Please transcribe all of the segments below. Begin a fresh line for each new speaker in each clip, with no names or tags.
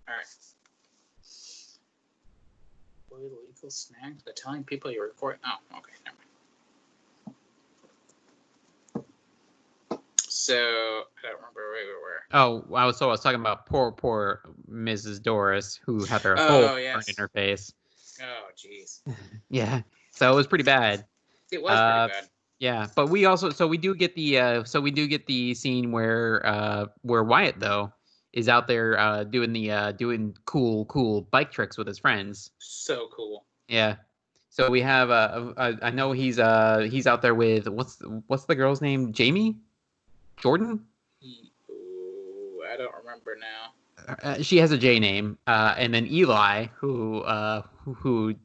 All right. Illegal snacks by telling people you're recording. Oh, okay, never mind. So I don't remember where we were.
Oh, I was talking about poor Mrs. Doris, who had her hole
Oh
burned in
yes.
her face.
Oh jeez.
Yeah, so it was pretty bad.
It was pretty
Uh,
bad.
yeah, but we also we do get the scene where Wyatt though is out there doing cool bike tricks with his friends.
So cool.
Yeah. So we have I know he's out there with what's the girl's name? Jamie? Jordan?
Ooh, I don't remember now.
She has a J name. And then Eli who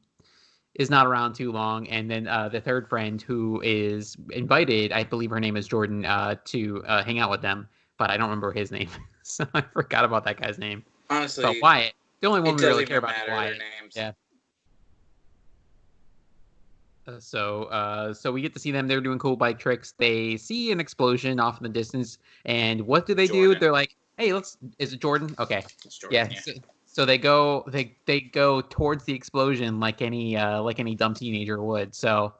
is not around too long, and then the third friend who is invited, I believe her name is Jordan, to hang out with them, but I don't remember his name, so I forgot about that guy's name. But
Honestly,
Wyatt, the only one
it
we really
doesn't
care
even
about is
matter their
Wyatt.
names.
Yeah. So we get to see them. They're doing cool bike tricks. They see an explosion off in the distance, and what do they do?
Jordan.
They're like, "Hey, let's." Is it Jordan? Okay,
It's Jordan.
yeah.
Yeah.
So they go towards the explosion like any dumb teenager would. So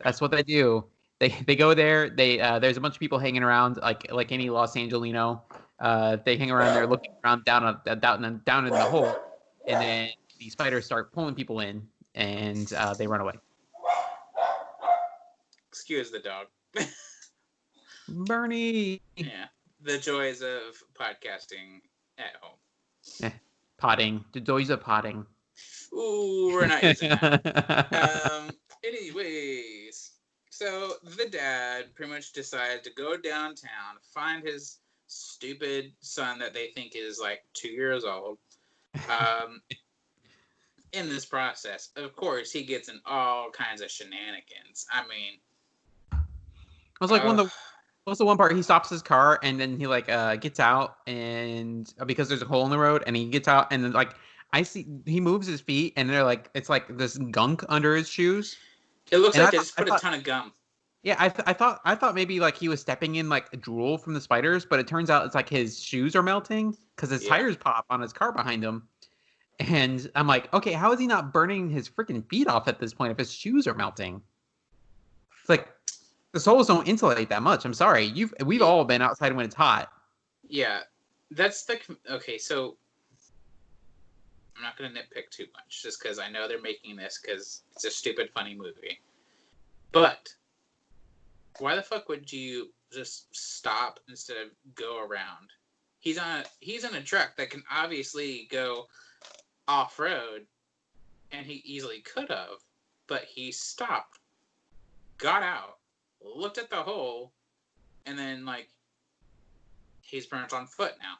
that's what they do. They go there. There's a bunch of people hanging around like any Los Angelino. They hang around there looking around down in the hole, and then the spiders start pulling people in, and they run away.
Excuse the dog.
Bernie.
Yeah. The joys of podcasting at home.
Potting. The joys of potting.
Ooh, we're not using that. Anyways, so the dad pretty much decides to go downtown, find his stupid son that they think is like 2 years old. In this process, of course, he gets in all kinds of shenanigans. I mean,
I was like, what's the one part? He stops his car and then he gets out and because there's a hole in the road and he gets out and then I see he moves his feet and they're like it's like this gunk under his shoes.
it looks
And
like they just put a ton of gum.
Yeah, I thought maybe like he was stepping in like drool from the spiders, but it turns out it's like his shoes are melting because his tires pop on his car behind him. And I'm like, okay, how is he not burning his freaking feet off at this point if his shoes are melting? It's like the soles don't insulate that much. I'm sorry. We've all been outside when it's hot.
Yeah, that's the okay. So I'm not gonna nitpick too much, just because I know they're making this because it's a stupid, funny movie. But why the fuck would you just stop instead of go around? He's in a truck that can obviously go off road, and he easily could have, but he stopped, got out, looked at the hole, and then he's burnt on foot now.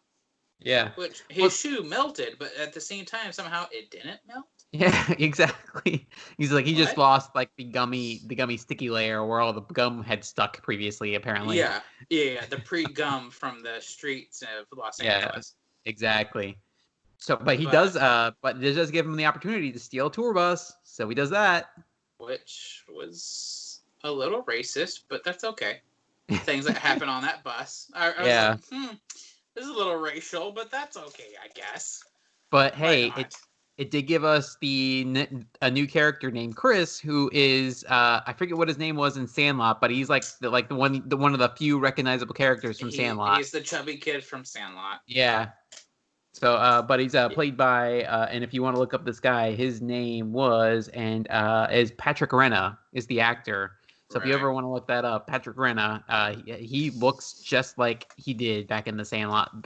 Yeah.
Which his shoe melted, but at the same time somehow it didn't melt.
Yeah, exactly. He's like he just lost like the gummy sticky layer where all the gum had stuck previously, apparently.
Yeah. The pre-gum from the streets of Los Angeles.
Exactly. So, but this does give him the opportunity to steal a tour bus. So he does that,
which was a little racist, but that's okay. Things that happen on that bus. I was like, this is a little racial, but that's okay, I guess.
But hey, it did give us a new character named Chris, who is I forget what his name was in Sandlot, but he's like the one of the few recognizable characters from Sandlot.
He's the chubby kid from Sandlot.
Yeah. So, but he's played by, and if you want to look up this guy, his name was is Patrick Renna is the actor. So if you ever want to look that up, Patrick Renna, he looks just like he did back in the Sandlot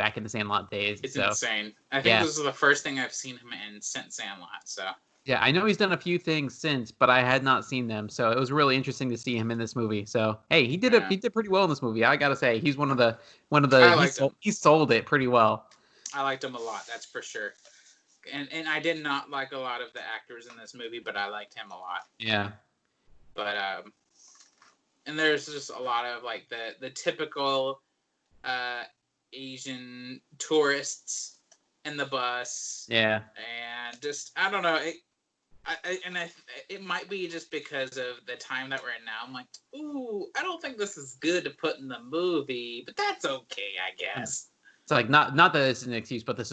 days.
It's insane. I think this is the first thing I've seen him in since Sandlot. So
yeah, I know he's done a few things since, but I had not seen them. So it was really interesting to see him in this movie. So hey, he did pretty well in this movie. I gotta say, he's one of the he sold it pretty well.
I liked him a lot, that's for sure. And I did not like a lot of the actors in this movie, but I liked him a lot.
Yeah.
But and there's just a lot of the typical Asian tourists in the bus.
Yeah.
And just I don't know, it might be just because of the time that we're in now. I'm like, ooh, I don't think this is good to put in the movie, but that's okay, I guess.
It's like not that this is an excuse, but this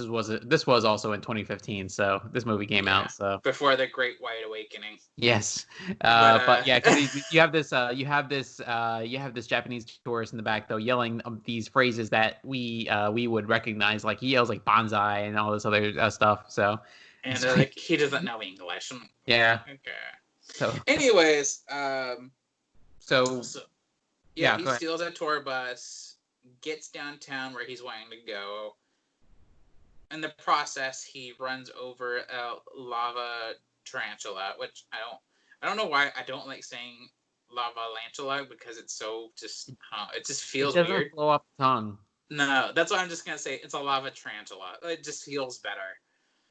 was also in 2015, so this movie came out. So
before the Great White Awakening.
yes,
But
but yeah, because you have this Japanese tourist in the back though yelling these phrases that we would recognize. Like he yells like bonsai and all this other stuff. So
and like he doesn't know English.
Yeah.
Okay.
So
anyways,
so
yeah, he steals a tour bus, gets downtown where he's wanting to go. In the process, he runs over a lava tarantula, which I don't know why I don't like saying Lavalanchula because it's so just it just feels
it doesn't
weird.
flow off the tongue.
No, that's why I'm just gonna say it's a lava tarantula. It just feels better.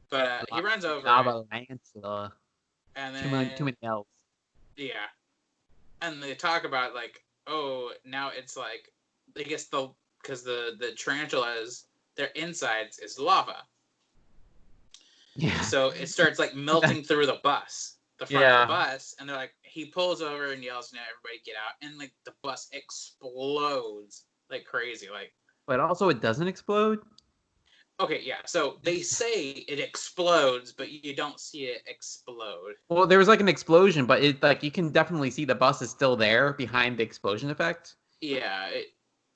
But he runs over
Lavalanchula.
And then
too many L's.
Yeah, and they talk about like, oh, now it's like I guess because the tarantulas, their insides is lava.
Yeah.
So it starts like melting through the bus, the front of the bus, and they're like, he pulls over and yells, "No, everybody get out!" And like the bus explodes like crazy, like.
But also, it doesn't explode.
Okay, yeah. So they say it explodes, but you don't see it explode.
Well, there was like an explosion, but it like you can definitely see the bus is still there behind the explosion effect.
Yeah,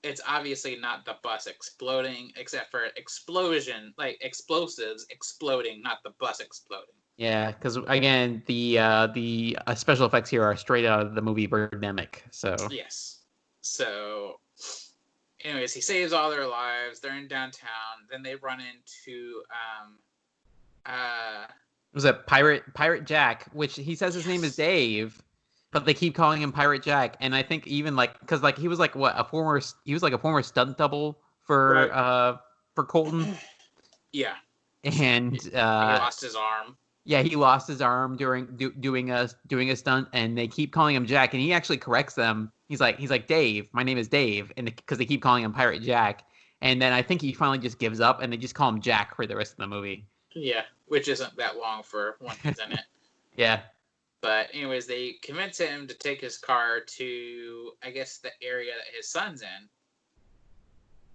it's obviously not the bus exploding, except for explosion, like explosives exploding, not the bus exploding.
Yeah, because again, the special effects here are straight out of the movie Birdemic. So
yes. So, anyways, he saves all their lives. They're in downtown. Then they run into
it was a Pirate Jack, which he says his name is Dave. But they keep calling him Pirate Jack, and I think even like because like he was like a former stunt double for Colton.
Yeah.
And
he lost his arm.
Yeah, he lost his arm during doing a stunt, and they keep calling him Jack, and he actually corrects them. He's like Dave, my name is Dave, and because they keep calling him Pirate Jack, and then I think he finally just gives up, and they just call him Jack for the rest of the movie.
Yeah, which isn't that long for one who's in it.
Yeah.
But anyways, they convince him to take his car to, I guess, the area that his son's in.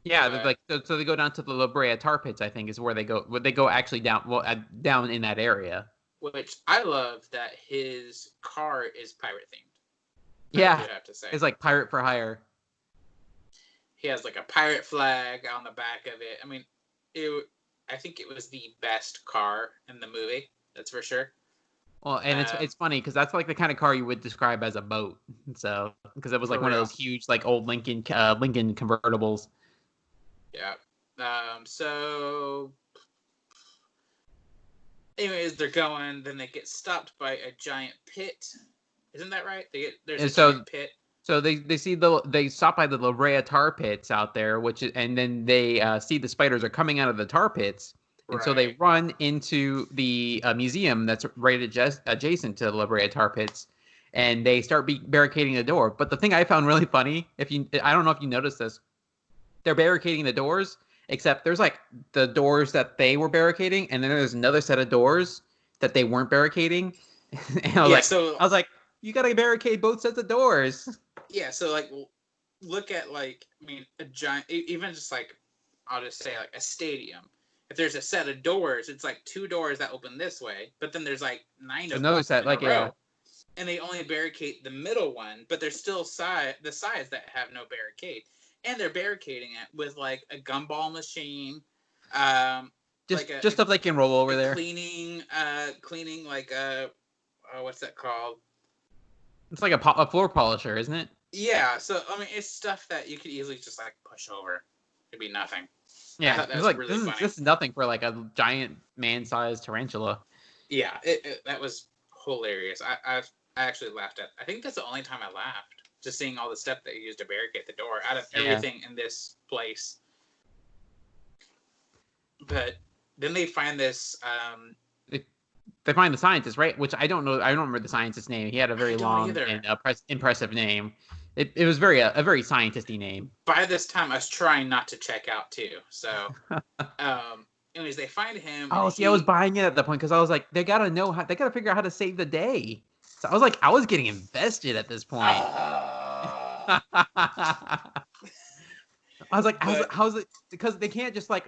Yeah, so they go down to the La Brea tar pits. I think is where they go. They go actually down down in that area.
Which I love that his car is pirate themed.
Yeah,
I have to say
it's like pirate for hire.
He has like a pirate flag on the back of it. I mean, I think it was the best car in the movie. That's for sure.
Well, and it's funny because that's like the kind of car you would describe as a boat. So because it was like one of those huge like old Lincoln convertibles.
Yeah. So, anyways, they're going. Then they get stopped by a giant pit. Isn't that right? There's a giant pit.
So they stop by the La Brea tar pits out there, and then they see the spiders are coming out of the tar pits. And so they run into the museum that's right adjacent to the La Brea tar pits, and they start barricading the door. But the thing I found really funny, I don't know if you noticed this, they're barricading the doors, except there's like the doors that they were barricading, and then there's another set of doors that they weren't barricading. And I was like, you gotta barricade both sets of doors.
Yeah, so like, look at like, I mean, a giant, even just like, I'll just say like a stadium. If there's a set of doors, it's like 2 doors that open this way, but then there's like 9 of them.
Another set, like
and they only barricade the middle one, but there's still the sides that have no barricade, and they're barricading it with like a gumball machine,
just stuff they can roll over there.
Cleaning like what's that called?
It's like a floor polisher, isn't it?
Yeah. So I mean, it's stuff that you could easily just like push over. It'd be nothing.
Yeah, it's like really this is nothing for like a giant man-sized tarantula.
Yeah, that was hilarious. I actually laughed at. I think that's the only time I laughed, just seeing all the stuff that you used to barricade the door out of everything in this place. But then they find this.
They find the scientist, right? Which I don't know. I don't remember the scientist's name. He had a very long and impressive name. It was a very scientisty name.
By this time, I was trying not to check out too. So, anyways, they find him.
Oh, see, I was buying it at the point because I was like, they gotta figure out how to save the day. So I was getting invested at this point. I was like,
But-
how's it? Because they can't just like.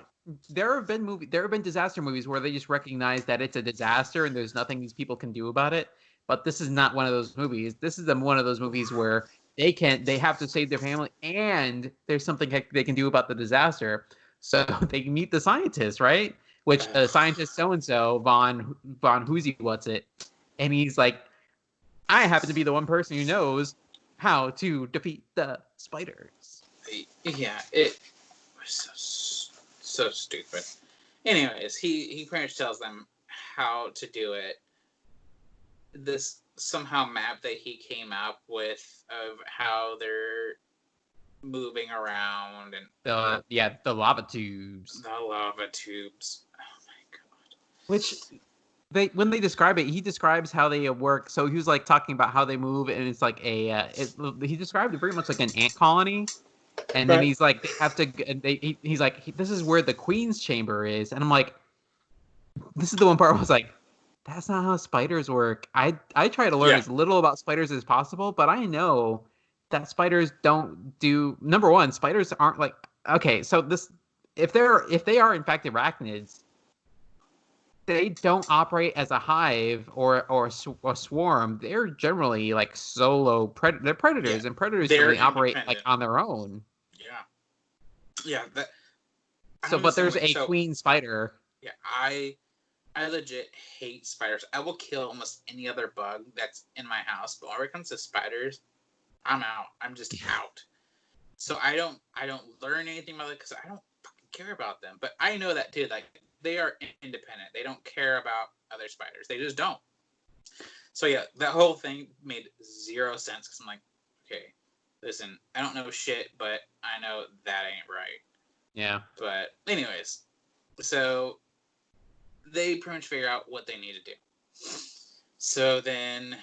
There have been disaster movies where they just recognize that it's a disaster and there's nothing these people can do about it. But this is not one of those movies. This is one of those movies where they have to save their family and there's something they can do about the disaster. So they meet the scientist, right? Which scientist so and so von Whoozy what's it, and he's like, I happen to be the one person who knows how to defeat the spiders.
Yeah, it was so stupid. Anyways, he pretty much tells them how to do it. This somehow map that he came up with of how they're moving around and
the lava tubes.
the lava tubes. Oh my god!
Which when they describe it, he describes how they work. So he was like talking about how they move, and it's like he described it very much like an ant colony. And then he's like, they have to. He's like, this is where the queen's chamber is, and I'm like, this is the one part where I was like, that's not how spiders work. I try to learn as little about spiders as possible, but I know that spiders don't do. Number one, spiders aren't like okay. So this, if they are in fact arachnids, they don't operate as a hive or a swarm. They're generally like solo they're predators, and predators generally operate like on their own.
Yeah.
But there's a queen spider.
Yeah, I legit hate spiders. I will kill almost any other bug that's in my house, but when it comes to spiders, I'm out. I'm just out. So I don't learn anything about it because I don't fucking care about them. But I know that too. Like they are independent. They don't care about other spiders. They just don't. So yeah, that whole thing made zero sense because I'm like, okay, listen, I don't know shit, but I know that ain't right.
Yeah.
But anyways, so they pretty much figure out what they need to do. So then,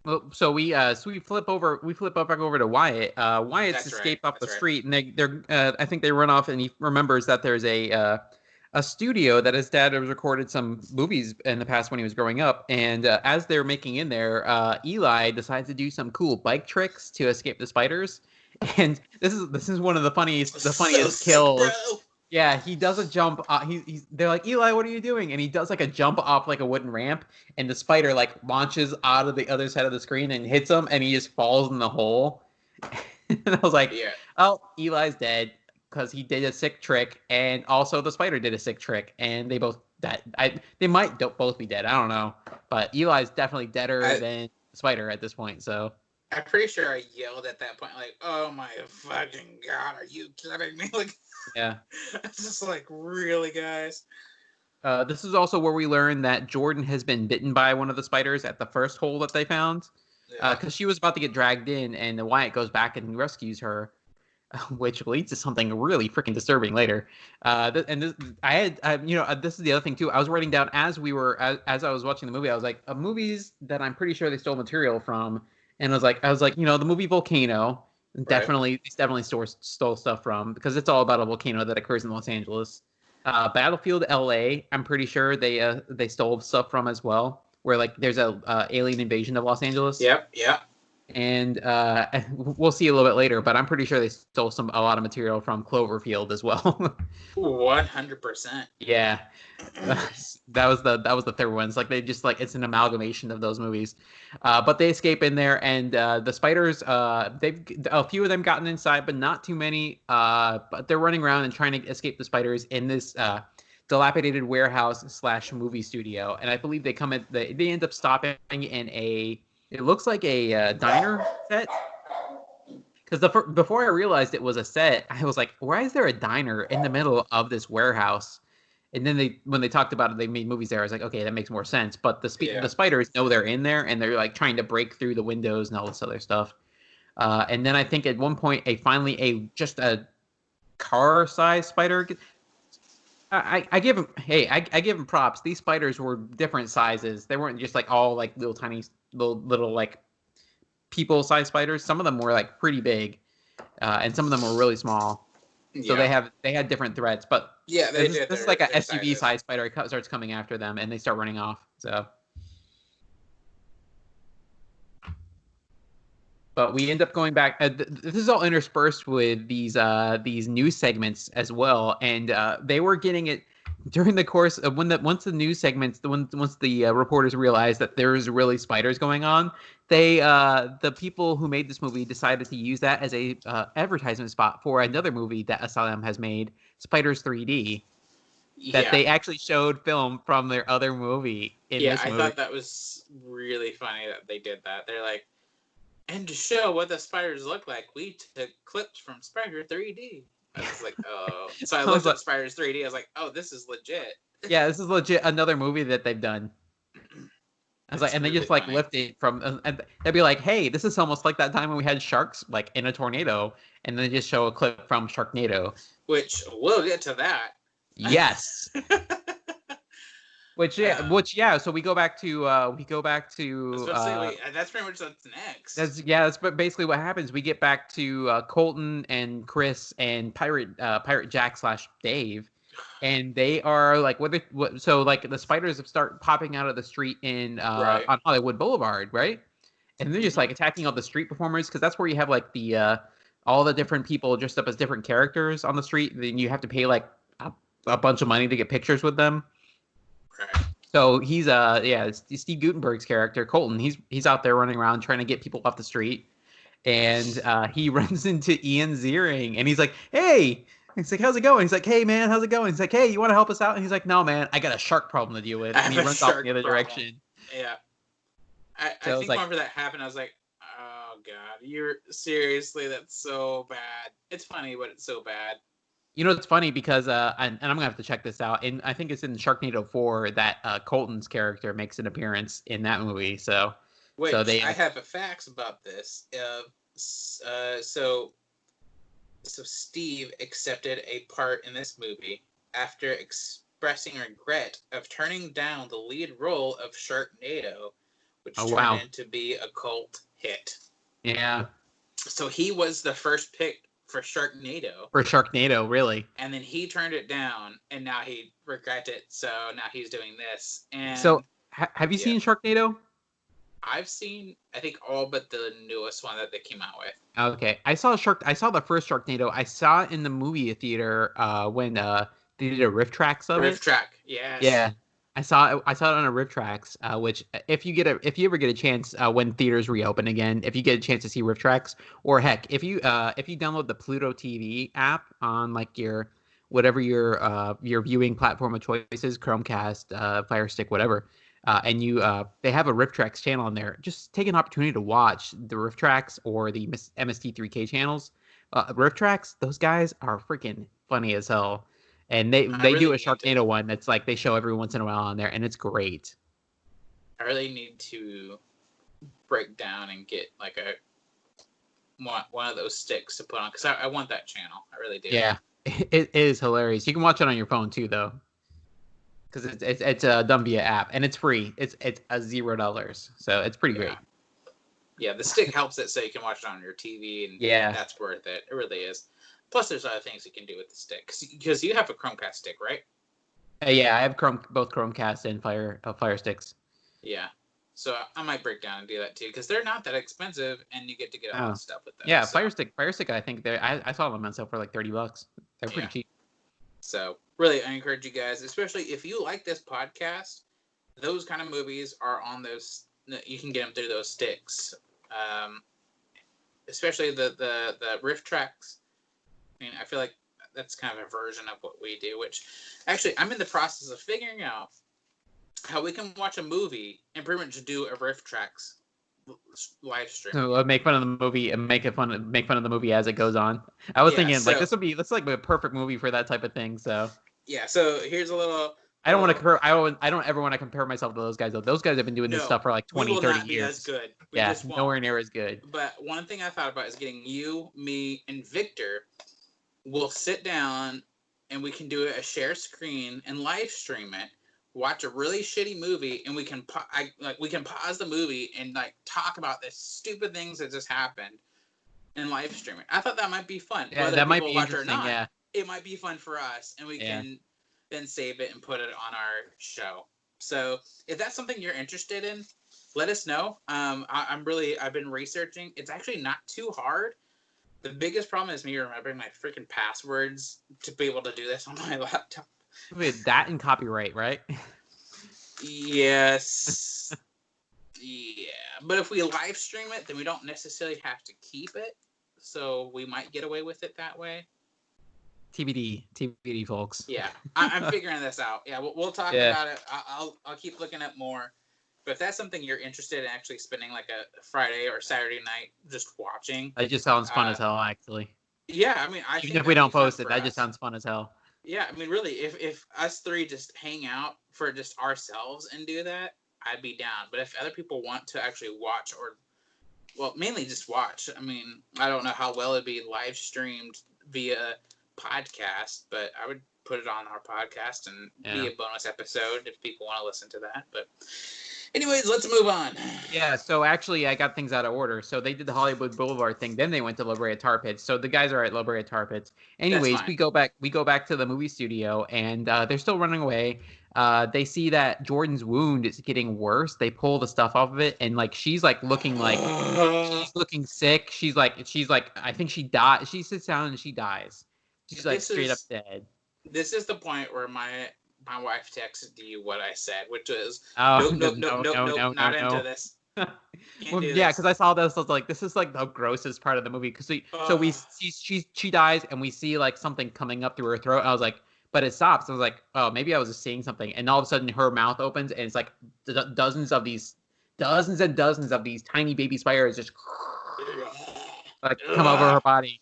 well, so we flip back over to Wyatt. Wyatt's escaped off the street, and they're I think they run off, and he remembers that there's a studio that his dad has recorded some movies in the past when he was growing up, and as they're making in there, Eli decides to do some cool bike tricks to escape the spiders, and this is one of the funniest kills.
Bro.
Yeah, he does a jump. They're like, Eli, what are you doing? And he does like a jump off like a wooden ramp, and the spider like launches out of the other side of the screen and hits him, and he just falls in the hole. And I was like, oh, Eli's dead because he did a sick trick, and also the spider did a sick trick, and they both died. They might both be dead. I don't know, but Eli's definitely deader than the spider at this point. So
I'm pretty sure I yelled at that point, like, "Oh my fucking god, are you kidding me?" Like,
yeah,
it's just like, really, guys.
This is also where we learn that Jordan has been bitten by one of the spiders at the first hole that they found, because she was about to get dragged in, and Wyatt goes back and rescues her, which leads to something really freaking disturbing later. This is the other thing too. I was writing down as I was watching the movie. I was like, movies that I'm pretty sure they stole material from, and I was like, the movie Volcano. Definitely stole stuff from, because it's all about a volcano that occurs in Los Angeles. Battlefield LA, I'm pretty sure they stole stuff from as well, where like there's a alien invasion of Los Angeles.
Yep.
And we'll see a little bit later, but I'm pretty sure they stole a lot of material from Cloverfield as well.
100%.
Yeah, that was the third one. It's like they just like it's an amalgamation of those movies. But they escape in there, and the spiders. They've a few of them gotten inside, but not too many. But they're running around and trying to escape the spiders in this dilapidated warehouse / movie studio. And I believe they end up stopping in a. It looks like a diner set. Because before I realized it was a set, I was like, why is there a diner in the middle of this warehouse? And then when they talked about it, they made movies there. I was like, okay, that makes more sense. But the spiders know they're in there, and they're like trying to break through the windows and all this other stuff. And then I think at one point, a car-sized spider. I give him props. These spiders were different sizes. They weren't just like all like little tiny little like people-sized spiders. Some of them were like pretty big, and some of them were really small. So they had different threats. But this is like a SUV-sized spider starts coming after them, and they start running off. So, But we end up going back. This is all interspersed with these news segments as well, and they were getting it during the course of once the news segments, once the reporters realized that there's really spiders going on, the people who made this movie decided to use that as a advertisement spot for another movie that Asylum has made, Spiders 3D. That
Yeah.
they actually showed film from their other movie in this movie.
I thought that was really funny that they did that. They're like, and to show what the spiders look like, we took clips from Spider 3D. I was like, oh. So I looked up Spiders 3D. I was like, oh, this is legit.
Yeah, this is legit another movie that they've done. I was like, and they just like lift it from, and they'd be like, hey, this is almost like that time when we had sharks like in a tornado, and then just show a clip from Sharknado.
Which we'll get to that.
Yes. Which yeah. So we go back to.
That's pretty much what's next.
That's basically what happens. We get back to Colton and Chris and Pirate Jack / Dave, and they are like so like the spiders start popping out of the street on Hollywood Boulevard, right? And they're just like attacking all the street performers because that's where you have like the all the different people dressed up as different characters on the street. Then you have to pay like a bunch of money to get pictures with them.
Right.
So he's Steve Guttenberg's character Colton. He's out there running around trying to get people off the street, and he runs into Ian Ziering, and he's like, "Hey." He's like, how's it going? He's like, hey, man, how's it going? He's like, hey, you want to help us out? And he's like, no, man, I got a shark problem to deal with. And he runs off in the other direction.
Yeah. I think whenever that happened, I was like, oh, God, seriously, that's so bad. It's funny, but it's so bad.
You know, it's funny because, and I'm going to have to check this out. And I think it's in Sharknado 4 that Colton's character makes an appearance in that movie. So,
I have facts about this. So Steve accepted a part in this movie after expressing regret of turning down the lead role of Sharknado, which turned into be a cult hit.
Yeah.
So he was the first pick for Sharknado.
For Sharknado, really.
And then he turned it down, and now he regrets it, so now he's doing this. And
so, have you seen Sharknado?
I've seen, I think, all but the newest one that they came out with.
Okay, I saw the first Sharknado. I saw it in the movie theater when they did a riff tracks of it.
Riff track, yes.
Yeah, I saw it on a riff tracks. Which if you ever get a chance when theaters reopen again, if you get a chance to see riff tracks, or heck, if you download the Pluto TV app on like your whatever your viewing platform of choice is, Chromecast, Fire Stick, whatever. And they have a Riff Tracks channel on there. Just take an opportunity to watch the Riff Tracks or the MST3K channels. Riff Tracks, those guys are freaking funny as hell. And they really do a Sharknado one that's like they show every once in a while on there, and it's great.
I really need to break down and get like one of those sticks to put on because I want that channel. I really do.
Yeah, it is hilarious. You can watch it on your phone too, though. Because it's done via app and it's free. It's $0, so it's pretty great.
Yeah, the stick helps it so you can watch it on your TV, and that's worth it. It really is. Plus, there's other things you can do with the stick because you have a Chromecast stick, right?
Yeah, I have both Chromecast and Fire Sticks.
Yeah, so I might break down and do that too because they're not that expensive, and you get to get all the stuff with them.
Yeah, so. Fire Stick. I think I saw them on sale for like $30. They're pretty cheap.
So really, I encourage you guys, especially if you like this podcast, those kind of movies are on those. You can get them through those sticks, especially the riff tracks. I mean, I feel like that's kind of a version of what we do. Which, actually, I'm in the process of figuring out how we can watch a movie and pretty much do a riff tracks live stream.
So make fun of the movie and make fun of the movie as it goes on. I was thinking like this is like a perfect movie for that type of thing. So
yeah. So here's a little.
I don't want to compare. I don't ever want to compare myself to those guys though. Those guys have been doing this stuff for like 20, 30 years. As
good.
Nowhere near as good.
But one thing I thought about is getting you, me, and Victor. We'll sit down and we can do a share screen and live stream it. Watch a really shitty movie, and we can pause the movie and like talk about the stupid things that just happened and live stream it. I thought that might be fun.
Yeah, that might be interesting.
It might be fun for us, and we can then save it and put it on our show. So if that's something you're interested in, let us know. I've been researching. It's actually not too hard. The biggest problem is me remembering my freaking passwords to be able to do this on my laptop.
Wait, that and copyright, right?
Yes. Yeah. But if we live stream it, then we don't necessarily have to keep it. So we might get away with it that way.
TBD, folks.
Yeah. I'm figuring this out. Yeah, we'll talk about it. I'll keep looking up more. But if that's something you're interested in actually spending like a Friday or Saturday night just watching.
That just sounds fun as hell, actually.
Yeah, I mean,
even if we don't post it, that just sounds fun as hell.
Yeah, I mean, really, if us three just hang out for just ourselves and do that, I'd be down. But if other people want to actually watch well, mainly just watch. I mean, I don't know how well it'd be live streamed via podcast, but I would put it on our podcast and be a bonus episode if people want to listen to that. But anyways, let's move on.
Yeah, so actually I got things out of order. So they did the Hollywood Boulevard thing, then they went to La Brea Tar Pits. So the guys are at La Brea Tar Pits. Anyways, we go back to the movie studio, and they're still running away. They see that Jordan's wound is getting worse. They pull the stuff off of it, and like she's looking sick. She's like I think she died. She sits down and she dies. She's like straight up dead.
This is the point where my wife texted you what I said, which is
no,
not into this.
Well, yeah, because I saw this, I was like, this is like the grossest part of the movie. Because she dies, and we see like something coming up through her throat. I was like, but it stops. I was like, oh, maybe I was just seeing something. And all of a sudden, her mouth opens, and it's like dozens and dozens of these tiny baby spiders just like come over her body.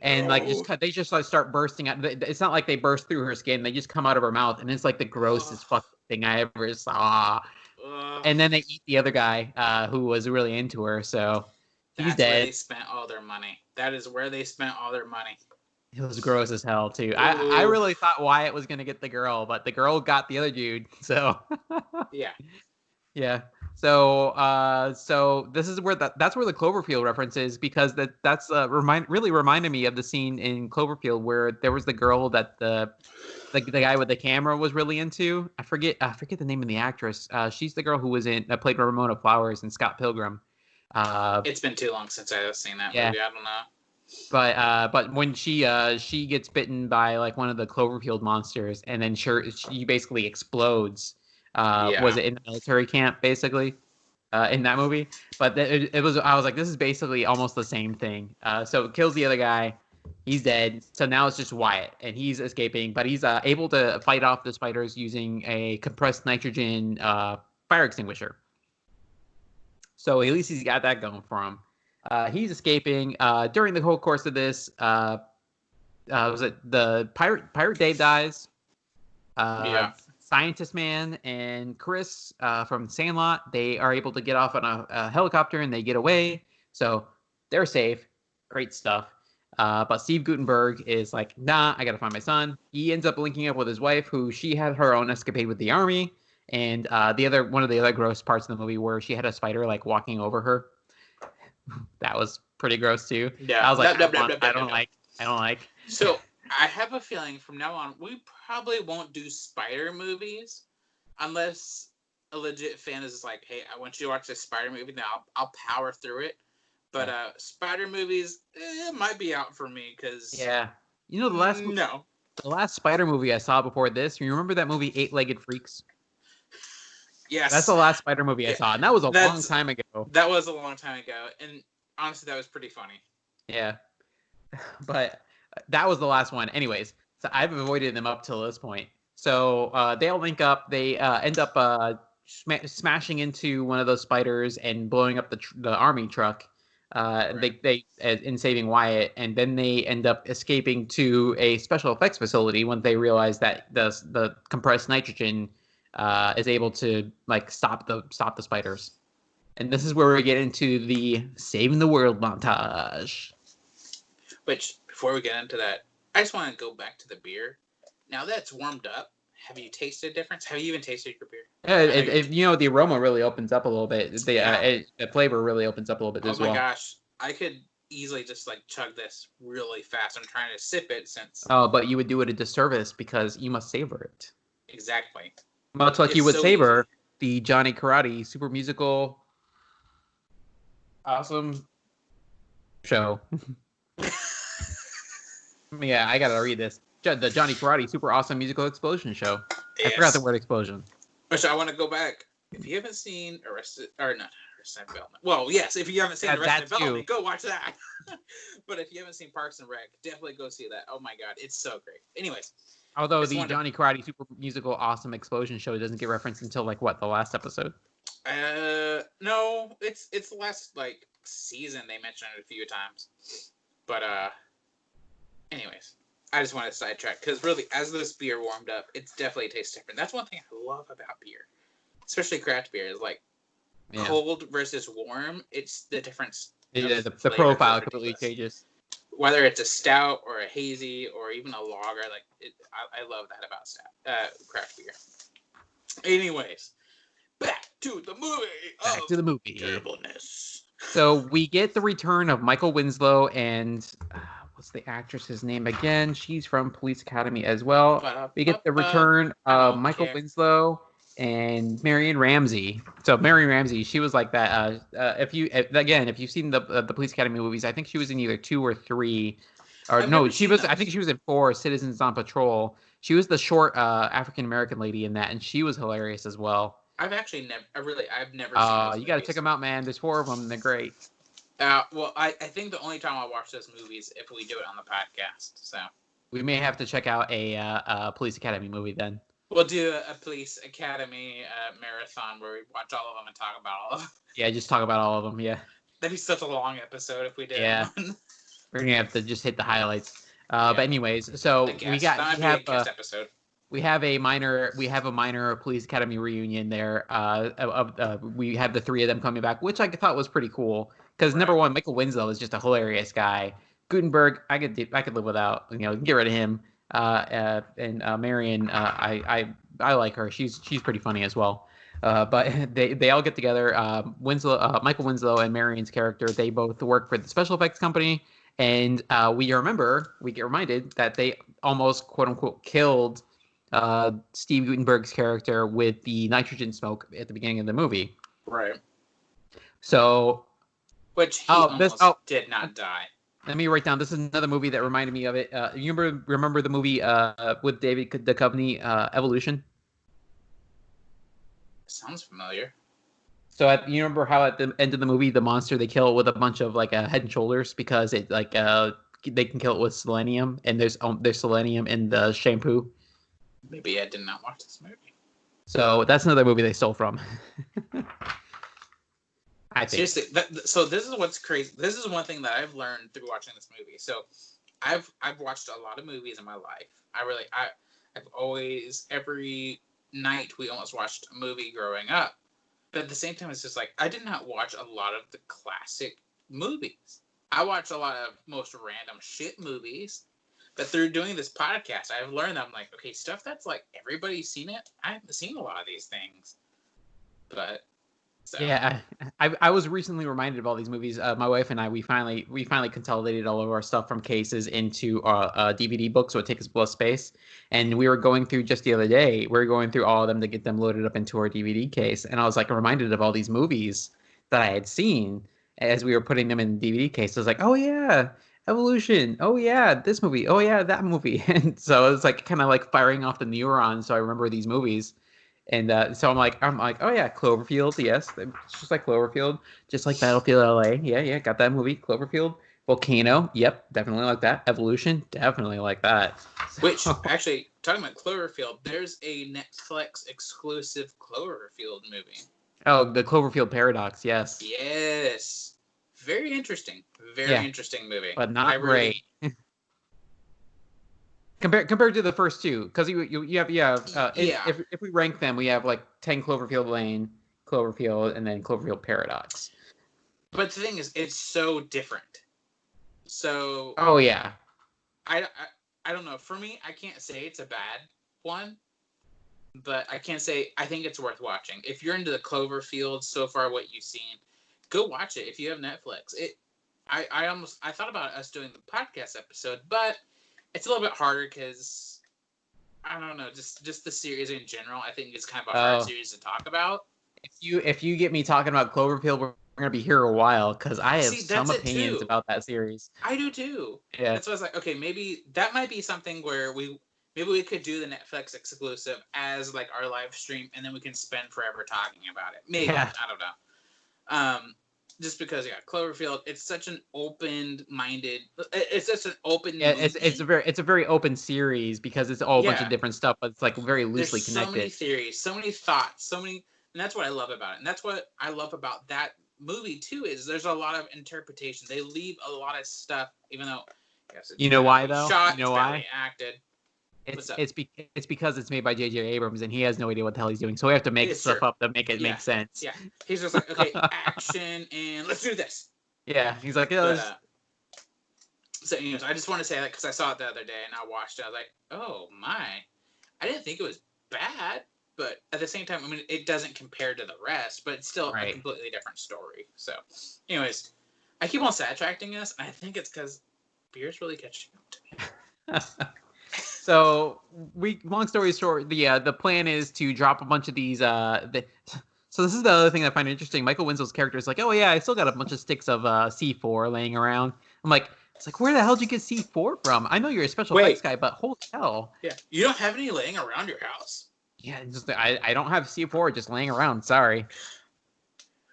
And like they just like start bursting out. It's not like they burst through her skin; they just come out of her mouth, and it's like the grossest fucking thing I ever saw. And then they eat the other guy who was really into her, so he's dead.
That's where they spent all their money. That is where they spent all their money.
It was gross as hell too. I really thought Wyatt was gonna get the girl, but the girl got the other dude. So yeah. So this is where that's where the Cloverfield reference is, because that's really reminded me of the scene in Cloverfield where there was the girl that the guy with the camera was really into. I forget the name of the actress. She's the girl who was played Ramona Flowers in Scott Pilgrim.
It's been too long since I've seen that movie. I don't know.
But when she gets bitten by like one of the Cloverfield monsters, and then she basically explodes. Was it in the military camp basically in that movie? But I was like, this is basically almost the same thing. So it kills the other guy. He's dead. So now it's just Wyatt, and he's escaping, but he's able to fight off the spiders using a compressed nitrogen fire extinguisher. So at least he's got that going for him. He's escaping. During the whole course of this, was it the Pirate Dave dies? Scientist Man and Chris from Sandlot, they are able to get off on a helicopter and they get away. So they're safe. Great stuff. But Steve Guttenberg is like, nah, I got to find my son. He ends up linking up with his wife, who she had her own escapade with the army. And one of the other gross parts of the movie where she had a spider like walking over her. That was pretty gross too.
Yeah.
I was like, I don't like.
So I have a feeling from now on, we probably won't do spider movies unless a legit fan is like, hey, I want you to watch this spider movie. Now I'll power through it. But spider movies, it might be out for me because
you know the last spider movie I saw before this. You remember that movie 8-Legged Freaks?
Yes,
that's the last spider movie I saw, and that was a long time ago.
That was a long time ago, and honestly, that was pretty funny.
Yeah, but that was the last one. Anyways, so I've avoided them up till this point. So they all link up. They end up smashing into one of those spiders and blowing up the army truck. Right. They in saving Wyatt, and then they end up escaping to a special effects facility when they realize that the compressed nitrogen is able to like stop the spiders. And this is where we get into the saving the world montage. Which,
before we get into that, I just want to go back to the beer. Now that it's warmed up, have you tasted a difference? Have you even tasted your beer?
Yeah, the aroma really opens up a little bit. The flavor really opens up a little bit as well.
Oh my gosh. I could easily just like chug this really fast. I'm trying to sip it since...
Oh, but you would do it a disservice because you must savor it.
Exactly.
Much like you would savor the Johnny Karate super musical awesome show. Yeah, I gotta read this. The Johnny Karate Super Awesome Musical Explosion Show.
Yes.
I forgot the word explosion.
Which I want to go back. If you haven't seen Arrested Development. Well, yes, if you haven't seen Arrested Development, go watch that. But if you haven't seen Parks and Rec, definitely go see that. Oh my god, it's so great. Anyways.
Although the Johnny Karate Super Musical Awesome Explosion Show doesn't get referenced until like what, the last episode?
No, it's the last like season they mentioned it a few times. But anyways, I just wanted to sidetrack because really, as this beer warmed up, it definitely tastes different. That's one thing I love about beer, especially craft beer, is like cold versus warm. It's the difference.
Yeah, the profile completely changes.
Whether it's a stout or a hazy or even a lager, like I love that about craft beer. Anyways, back to the movie. Terribleness.
So we get the return of Michael Winslow and what's the actress's name again? She's from Police Academy as well. We get the return of Michael Winslow and Marion Ramsey. So Marion Ramsey, she was like that. If you've seen the Police Academy movies, I think she was in either 2 or 3, or no, she was. Those. I think she was in 4, Citizens on Patrol. She was the short African American lady in that, and she was hilarious as well.
I've never seen those
you got to check them out, man. There's 4 of them, and they're great.
Well, I think the only time I'll watch those movies if we do it on the podcast. So
we may have to check out a Police Academy movie then.
We'll do a Police Academy marathon where we watch all of them and talk about all of them.
Yeah, just talk about all of them, yeah.
That'd be such a long episode if we did.
Yeah. We're going to have to just hit the highlights. But anyways, so we have a minor Police Academy reunion there. We have the 3 of them coming back, which I thought was pretty cool. Because number one, Michael Winslow is just a hilarious guy. Gutenberg, I could live without. Get rid of him. And Marion, I like her. She's pretty funny as well. But they all get together. Michael Winslow and Marion's character, they both work for the special effects company, and we get reminded that they almost quote unquote killed Steve Gutenberg's character with the nitrogen smoke at the beginning of the movie.
Right.
So,
which he did not die.
Let me write down. This is another movie that reminded me of it. You remember the movie with David Duchovny, Evolution?
Sounds familiar.
So you remember how at the end of the movie, the monster they kill with a bunch of like Head and Shoulders because it they can kill it with selenium, and there's selenium in the shampoo.
Maybe I did not watch this movie.
So that's another movie they stole from. I think.
Seriously, so this is what's crazy. This is one thing that I've learned through watching this movie. So I've watched a lot of movies in my life. I've always, every night we almost watched a movie growing up. But at the same time, it's just like, I did not watch a lot of the classic movies. I watched a lot of most random shit movies. But through doing this podcast, I've learned that I'm like, okay, stuff that's like everybody's seen it. I haven't seen a lot of these things. But so.
Yeah, I was recently reminded of all these movies. My wife and I, we finally consolidated all of our stuff from cases into DVD books, so it takes less space. And we were going through just the other day. We were going through all of them to get them loaded up into our DVD case. And I was like reminded of all these movies that I had seen as we were putting them in the DVD case. I was like, oh yeah, Evolution. Oh yeah, this movie. Oh yeah, that movie. And so it was like kind of like firing off the neurons. So I remember these movies. And so I'm like, oh yeah, Cloverfield, yes, it's just like Cloverfield, just like Battlefield LA, yeah, got that movie, Cloverfield, Volcano, yep, definitely like that, Evolution, definitely like that.
Which actually, talking about Cloverfield, there's a Netflix exclusive Cloverfield movie.
Oh, the Cloverfield Paradox, yes.
Yes, very interesting, interesting movie,
but not great. Compared to the first 2, because you have if we rank them, we have like 10 Cloverfield Lane, Cloverfield, and then Cloverfield Paradox.
But the thing is, it's so different. So.
Oh yeah.
I don't know. For me, I can't say it's a bad one, but I can say I think it's worth watching. If you're into the Cloverfield so far, what you've seen, go watch it. If you have Netflix, I thought about us doing the podcast episode, but it's a little bit harder because, I don't know, just the series in general, I think it's kind of a hard series to talk about.
If you get me talking about Cloverfield gonna be here a while because I have
See,
some
that's it
opinions
too.
about that series.
I do too.
Yeah,
That's why I was like, okay, maybe that might be something where maybe we could do the Netflix exclusive as like our live stream, and then we can spend forever talking about it. Maybe
yeah.
I don't know. Just because Cloverfield, it's such an open-minded, it's just an open
Yeah,
movie.
it's a very open series because it's all a bunch of
Yeah,
different stuff, but it's like very
there's
loosely
so many
connected.
theories, so many thoughts, so many, and that's what I love about it. And that's what I love about that movie too, is there's a lot of interpretation. They leave a lot of stuff, even though yes, it's
You know why
badly
though?
shot,
You
it's
know
badly
why?
acted.
It's
What's up?
it's be, it's because it's made by J.J. Abrams and he has no idea what the hell he's doing, so we have to make
It's true.
stuff up to make it
Yeah,
make sense.
yeah. He's just like, okay, action, and let's do this.
Yeah, he's like, yeah,
But so anyways, I just want to say that because I saw it the other day and I watched it. I was like, oh my, I didn't think it was bad, but at the same time, I mean, it doesn't compare to the rest, but it's still a completely different story. So, anyways, I keep on sidetracking us, and I think it's because beer's really catching up to me.
So long story short, the plan is to drop a bunch of these. So this is the other thing that I find interesting. Michael Winslow's character is like, oh yeah, I still got a bunch of sticks of C4 laying around. I'm like, it's like, where the hell did you get C4 from? I know you're a special effects guy, but holy hell.
Yeah, you don't have any laying around your house?
Yeah, just I don't have C4 just laying around. Sorry.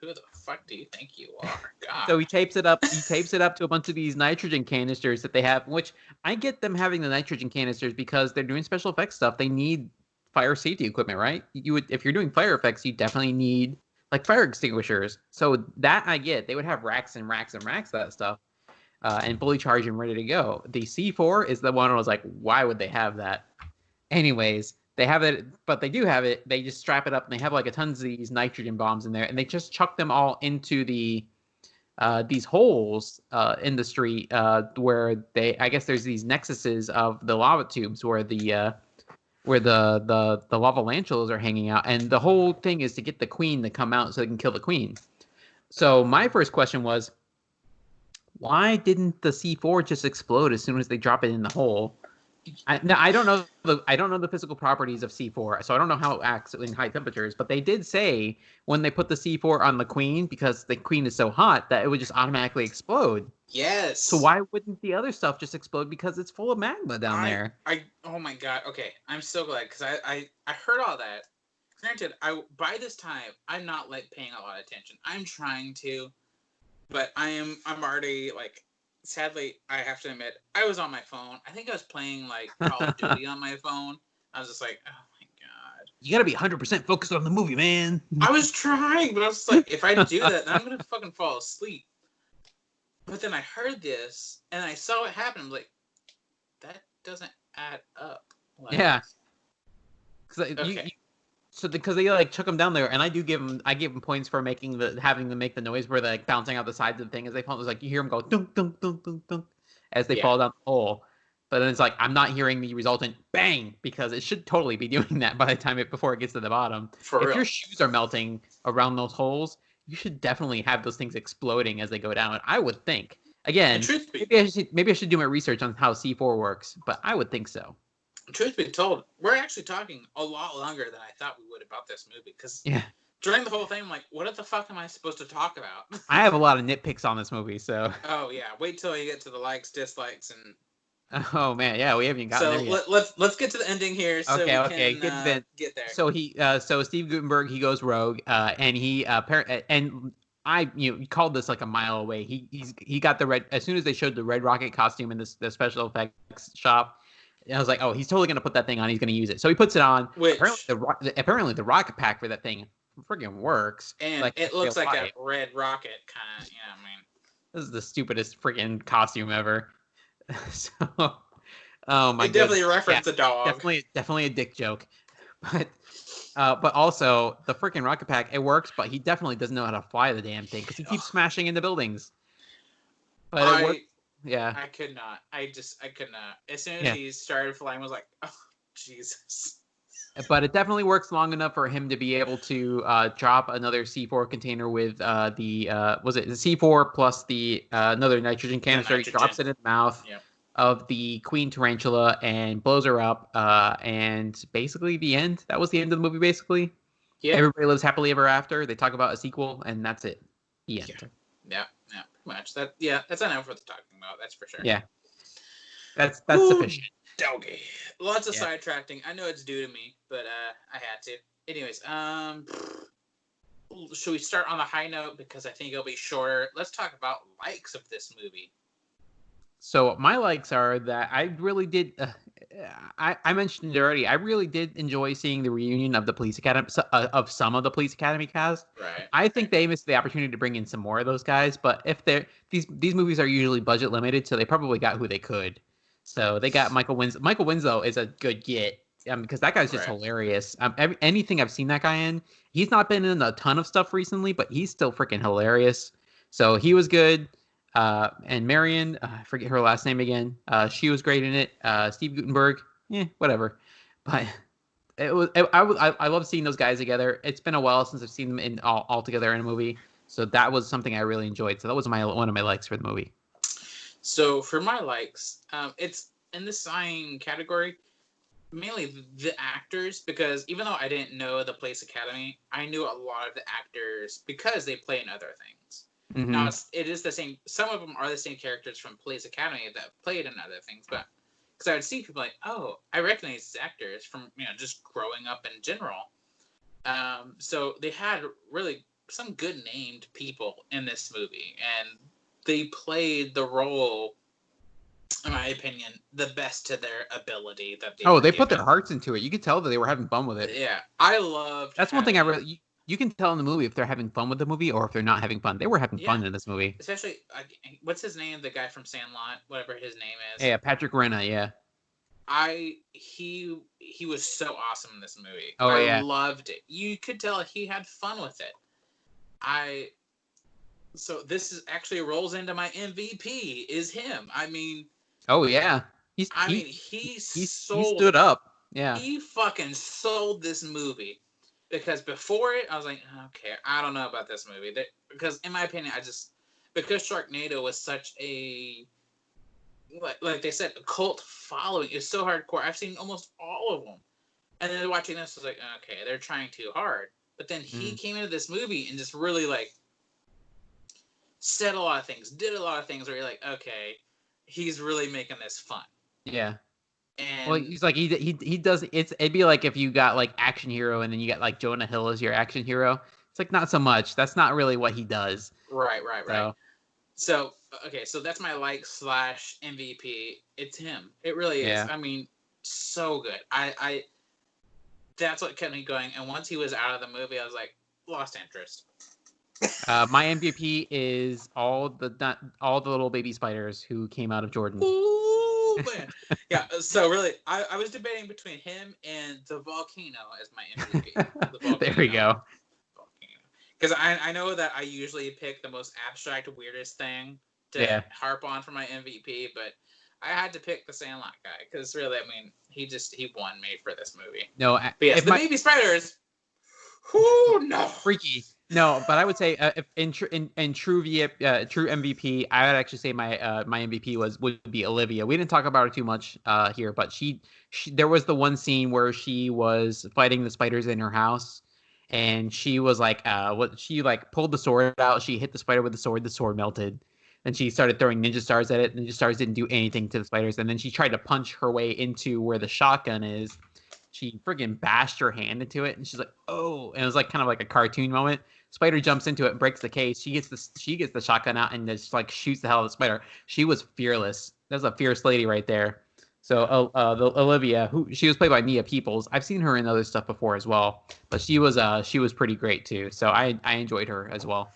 Who the fuck do you think you are? God.
So he tapes it up. He tapes it up to a bunch of these nitrogen canisters that they have, which I get them having the nitrogen canisters because they're doing special effects stuff. They need fire safety equipment, right? You would, if you're doing fire effects, you definitely need like fire extinguishers. So that I get. They would have racks and racks and racks of that stuff, and fully charged and ready to go. The C4 is the one I was like, why would they have that? Anyways, they have it, but they do have it. They just strap it up, and they have like a tons of these nitrogen bombs in there, and they just chuck them all into these holes in the street where I guess there's these nexuses of the lava tubes where the lavalanchulas are hanging out, and the whole thing is to get the queen to come out so they can kill the queen. So my first question was, why didn't the C4 just explode as soon as they drop it in the hole? I don't know the physical properties of C4, so I don't know how it acts in high temperatures. But they did say when they put the C4 on the queen, because the queen is so hot, that it would just automatically explode.
Yes.
So why wouldn't the other stuff just explode? Because it's full of magma down there.
Oh my god. Okay, I'm so glad because I heard all that. Granted, by this time I'm not like paying a lot of attention. I'm trying to, but I'm already like. Sadly, I have to admit, I was on my phone. I think I was playing like Call of Duty on my phone. I was just like, oh my god.
You gotta be 100% focused on the movie, man.
I was trying, but I was just like, if I do that, then I'm gonna fucking fall asleep. But then I heard this, and I saw it happen. I'm like, that doesn't add up. Like,
yeah.
Okay.
Because they like chuck them down there, and I give them points for having them make the noise where they're like bouncing out the sides of the thing as they fall. It's like you hear them go dunk dunk dunk dunk dunk as they fall down the hole. But then it's like I'm not hearing the resultant bang because it should totally be doing that by the time before it gets to the bottom. If your shoes are melting around those holes, you should definitely have those things exploding as they go down. I would think. Again, maybe I should do my research on how C4 works, but I would think so.
Truth be told, we're actually talking a lot longer than I thought we would about this movie. Because during the whole thing, I'm like, what the fuck am I supposed to talk about?
I have a lot of nitpicks on this movie, so.
Oh, yeah. Wait till you get to the likes, dislikes, and...
Oh, man. Yeah, we haven't even gotten there yet.
Let's get to the ending here so we can get there.
So Steve Guttenberg, he goes rogue, and he you called this like a mile away. He got the red, as soon as they showed the Red Rocket costume in the special effects shop, I was like, oh, he's totally going to put that thing on. He's going to use it. So he puts it on. Apparently the rocket pack for that thing friggin' works.
And like, it looks like a red rocket kind of, I mean.
This is the stupidest friggin' costume ever. So, oh my god.
It definitely referenced a dog.
Definitely a dick joke. But also, the freaking rocket pack, it works, but he definitely doesn't know how to fly the damn thing because he keeps smashing into buildings. But it works. Yeah.
I could not. I could not. As soon as he started flying, I was like, oh, Jesus.
But it definitely works long enough for him to be able to drop another C4 container with was it the C4 plus the another nitrogen canister. He drops it in the mouth of the queen tarantula and blows her up. And basically the end. That was the end of the movie, basically. Yeah. Everybody lives happily ever after. They talk about a sequel, and that's it. The
Yeah.
end.
Yeah, pretty much. That's enough for the talking about. That's for sure.
Yeah, that's
Ooh,
sufficient.
Doggy. Lots of
Yeah.
sidetracking. I know it's due to me, but I had to. Anyways, should we start on a high note because I think it'll be shorter? Let's talk about likes of this movie.
So my likes are that I really did. I mentioned it already. I really did enjoy seeing the reunion of the police academy of some of the police academy cast.
Right.
I think they missed the opportunity to bring in some more of those guys. But if they're these movies are usually budget limited, so they probably got who they could. So they got Michael Winslow. Michael Winslow is a good get because that guy's just hilarious. Anything I've seen that guy in, he's not been in a ton of stuff recently, but he's still freaking hilarious. So he was good. And Marion, I forget her last name again. She was great in it. Steve Guttenberg, whatever. But I love seeing those guys together. It's been a while since I've seen them in all together in a movie, so that was something I really enjoyed. So that was one of my likes for the movie.
So for my likes, it's in the sign category, mainly the actors, because even though I didn't know the Police Academy, I knew a lot of the actors because they play in other things.
Mm-hmm.
Now, it is the same. Some of them are the same characters from Police Academy that played in other things, but because I would see people like, oh, I recognize these actors from just growing up in general. So they had really some good named people in this movie, and they played the role, in my opinion, the best to their ability that they.
They put their hearts into it. You could tell that they were having fun with it.
Yeah, I loved.
That's one thing I really. You can tell in the movie if they're having fun with the movie or if they're not having fun. They were having fun in this movie.
Especially, what's his name? The guy from Sandlot, whatever his name is.
Yeah, Patrick Renna. Yeah.
He was so awesome in this movie.
Oh,
I loved it. You could tell he had fun with it. So this is actually rolls into my MVP is him. I mean.
Oh yeah.
He
stood up. Yeah.
He fucking sold this movie. Because before it, I was like, okay, I don't know about this movie. Because in my opinion, because Sharknado was such a, like they said, a cult following. It's so hardcore. I've seen almost all of them. And then watching this, I was like, okay, they're trying too hard. But then he came into this movie and just really, said a lot of things, did a lot of things where you're like, okay, he's really making this fun.
Yeah.
And
he's like he does. It'd be like if you got action hero and then you got Jonah Hill as your action hero. It's not so much. That's not really what he does.
Right. So okay, so that's my /MVP. It's him. It really is.
Yeah.
I mean, so good. I that's what kept me going. And once he was out of the movie, I was like, lost interest.
My MVP is all the little baby spiders who came out of Jordan.
Ooh, man. Yeah, so really, I was debating between him and the volcano as my MVP.
There we go.
Because I know that I usually pick the most abstract, weirdest thing to harp on for my MVP, but I had to pick the Sandlot guy because really, I mean, he won me for this movie.
No,
but yes, the baby spiders. Whoo, no,
freaky. No, but I would say if in true MVP, I would actually say my MVP would be Olivia. We didn't talk about her too much here, but she there was the one scene where she was fighting the spiders in her house, and she was she pulled the sword out. She hit the spider with the sword melted, and she started throwing ninja stars at it. Ninja stars didn't do anything to the spiders, and then she tried to punch her way into where the shotgun is. She friggin' bashed her hand into it, and she's like, "Oh!" And it was kind of like a cartoon moment. Spider jumps into it and breaks the case. She gets the shotgun out and just shoots the hell out of the spider. She was fearless. That's a fierce lady right there. So Olivia, she was played by Nia Peoples. I've seen her in other stuff before as well, but she was pretty great too. So I enjoyed her as well.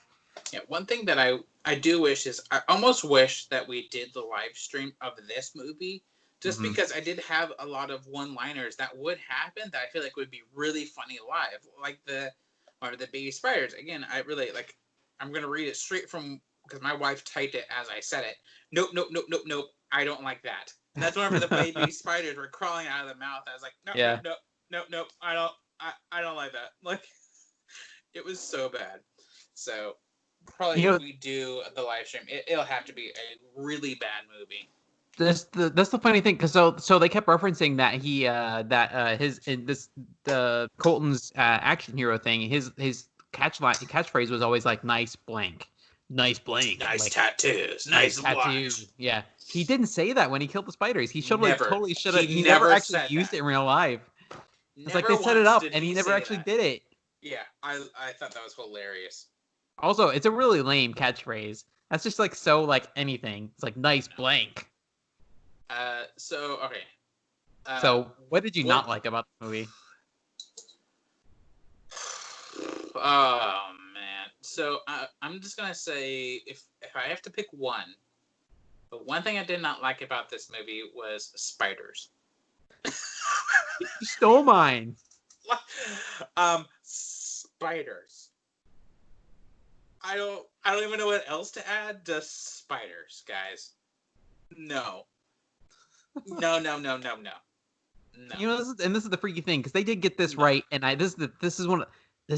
Yeah, one thing that I do wish is I almost wish that we did the live stream of this movie. Just because I did have a lot of one-liners that would happen that I feel like would be really funny live, like the baby spiders. Again, I really I'm gonna read it straight from because my wife typed it as I said it. Nope. I don't like that. And that's whenever the baby spiders were crawling out of the mouth. I was like, nope. I don't like that. It was so bad. So probably if we do the live stream, it'll have to be a really bad movie.
That's the funny thing, because so they kept referencing that Colton's action hero thing. His catchphrase was always nice blank. nice blank.
Nice
Like,
tattoos.
nice
Nice
tattoo.
watch.
Yeah. He didn't say that when he killed the spiders. He should have
Never.
totally should have.
He
He never
never
actually
said
used
that.
it in real life. It's like
Never
they set it
once
up
did
and he
he
never
say
actually
that.
did it.
Yeah, I thought that was hilarious.
Also, it's a really lame catchphrase. That's just like so like anything. It's like nice blank.
So okay.
So what did you
what-
not like about the movie?
Oh man. So I'm just gonna say if I have to pick one, but one thing I did not like about this movie was spiders.
You stole mine.
Spiders. I don't even know what else to add. Just spiders, guys. No. No.
You know, this is the freaky thing because they did get this right, and this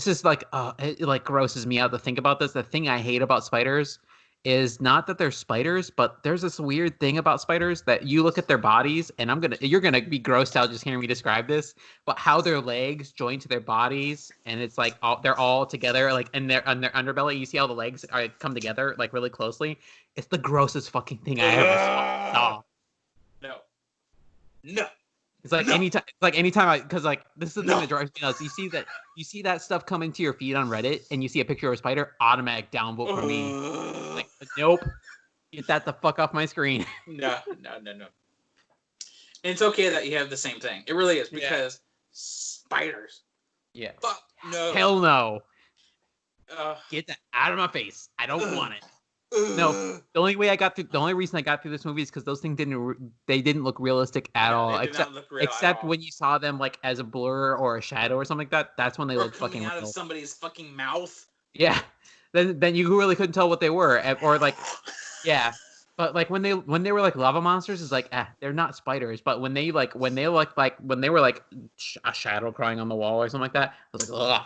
is like it like grosses me out to think about this. The thing I hate about spiders is not that they're spiders, but there's this weird thing about spiders that you look at their bodies, and you're gonna be grossed out just hearing me describe this, but how their legs join to their bodies, and it's like they're all together, like on their underbelly. You see how the legs come together like really closely. It's the grossest fucking thing I ever saw.
No.
It's like anytime because like this is the thing that drives me nuts. You see that stuff coming to your feed on Reddit, and you see a picture of a spider, automatic downvote for me. Like, nope, get that the fuck off my screen.
No. And it's okay that you have the same thing. It really is because spiders.
Yeah.
Fuck no.
Hell no. Get that out of my face. I don't want it. No, the only reason I got through this movie is because those things didn't look realistic at all. Except when you saw them like as a blur or a shadow or something like that. That's when they looked fucking
out
real.
of somebody's fucking mouth.
Yeah, then you really couldn't tell what they were, or like, yeah. But like when they were like lava monsters, it's like they're not spiders. But when they were like a shadow crawling on the wall or something like that, I was like, ugh.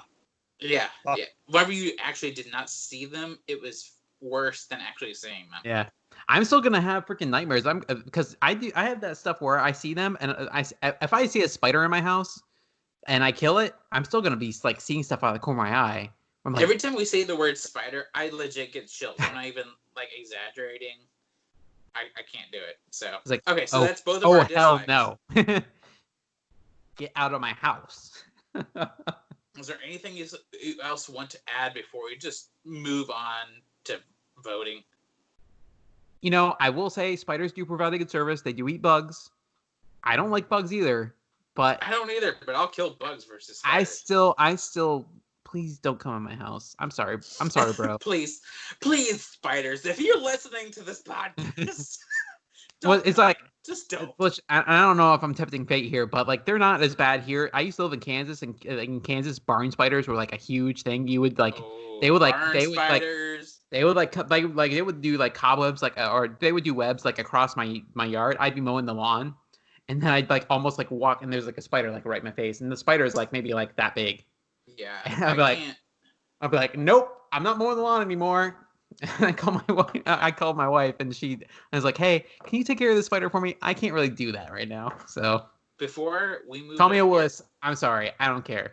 Yeah. Whenever you actually did not see them, it was worse than actually seeing them.
Yeah, I'm still gonna have freaking nightmares. Because I have that stuff where I see them, and if I see a spider in my house and I kill it, I'm still gonna be like seeing stuff out of the corner of my eye. I'm like,
every time we say the word spider, I legit get chills. I'm not even like exaggerating. I can't do it. So
it's like,
okay, so that's both of our dislikes.
Hell no! Get out of my house.
Is there anything you else want to add before we just move on to voting?
You know, I will say spiders do provide a good service. They do eat bugs. I don't like bugs either, but
I don't either. But I'll kill bugs versus spiders.
I still. Please don't come in my house. I'm sorry, bro.
please, spiders, if you're listening to this podcast,
well, it's like
just don't.
Which I don't know if I'm tempting fate here, but like they're not as bad here. I used to live in Kansas, and in Kansas, barn spiders were like a huge thing. You would like they would do like cobwebs or they would do webs like across my yard. I'd be mowing the lawn, and then I'd like almost like walk, and there's like a spider like right in my face, and the spider is like maybe like that big.
Yeah,
and I'd be like, nope, I'm not mowing the lawn anymore. And I called my wife, and I was like, hey, can you take care of the spider for me? I can't really do that right now. So
before we moved,
Tommy Willis, I'm sorry, I don't care.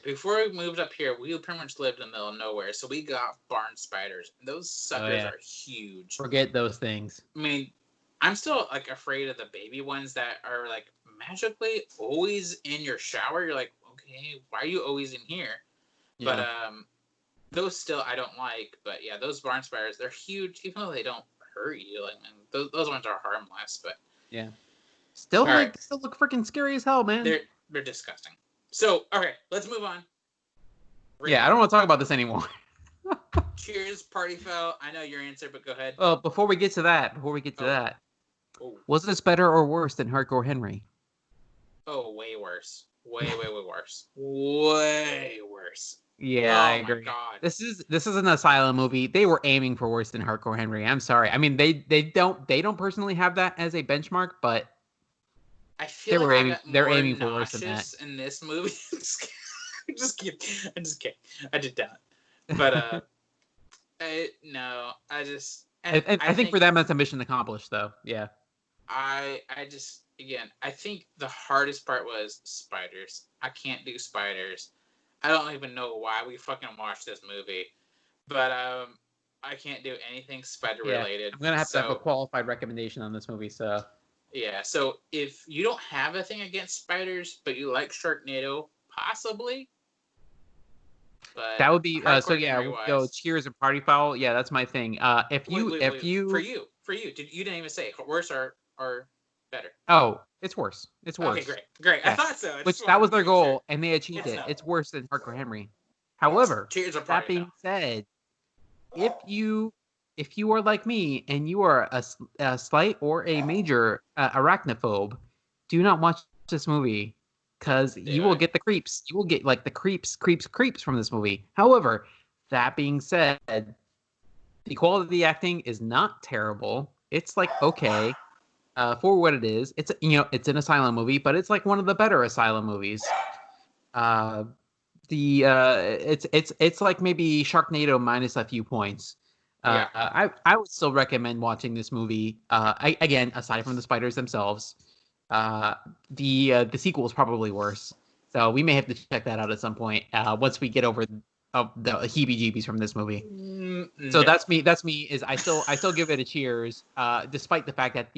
Before we moved up here, we pretty much lived in the middle of nowhere, so we got barn spiders. Those suckers are huge.
Forget those things.
I mean, I'm still like afraid of the baby ones that are like magically always in your shower. You're like, okay, why are you always in here? Yeah. But those still I don't like. But yeah, those barn spiders, they're huge, even though they don't hurt you. Like, those ones are harmless. But
yeah, still look freaking scary as hell, man.
They're disgusting. So okay, let's move on.
Yeah, I don't want to talk about this anymore.
Cheers, party foul. I know your answer, but go ahead.
Well, before we get to that, was this better or worse than Hardcore Henry?
Oh, way worse. Way worse. Way worse.
Yeah, I agree. God. This is an asylum movie. They were aiming for worse than Hardcore Henry. I'm sorry. I mean, they don't personally have that as a benchmark, but
I feel they're aiming for worse than
that
in this movie. I'm just kidding. I did not. But I think
for them it's a mission accomplished, though. Yeah.
I think the hardest part was spiders. I can't do spiders. I don't even know why we fucking watched this movie. But I can't do anything spider
Yeah,
related.
I'm gonna have to have a
So
qualified recommendation on this movie. So
yeah, so if you don't have a thing against spiders, but you like Sharknado, possibly. But
that would be so.
hardcore
Yeah,
gamer
we go
wise,
Cheers and Party Foul. Yeah, that's my thing. If
wait,
you
wait,
if
wait. For
you
you, you didn't even say worse or better.
oh, it's worse. It's
Okay,
worse.
great, great. I
Yeah,
thought so. I just
which that
wanted
was
to
their
make sure.
goal, and they achieved
It's
it.
no.
It's worse than Hardcore Henry. However,
Cheers or
that
party foul.
being said, if you if you are like me and you are a slight or a major arachnophobe, do not watch this movie because
Don't
you
do
will
it.
get the creeps. You will get like the creeps from this movie. However, that being said, the quality of the acting is not terrible. It's like okay for what it is. It's it's an asylum movie, but it's like one of the better asylum movies. Uh, it's like maybe Sharknado minus a few points.
Yeah.
I would still recommend watching this movie. Again, aside from the spiders themselves, uh, the sequel is probably worse. So we may have to check that out at some point once we get over the heebie-jeebies from this movie. So
No.
that's me. That's me. Is I still give it a cheers, despite the fact that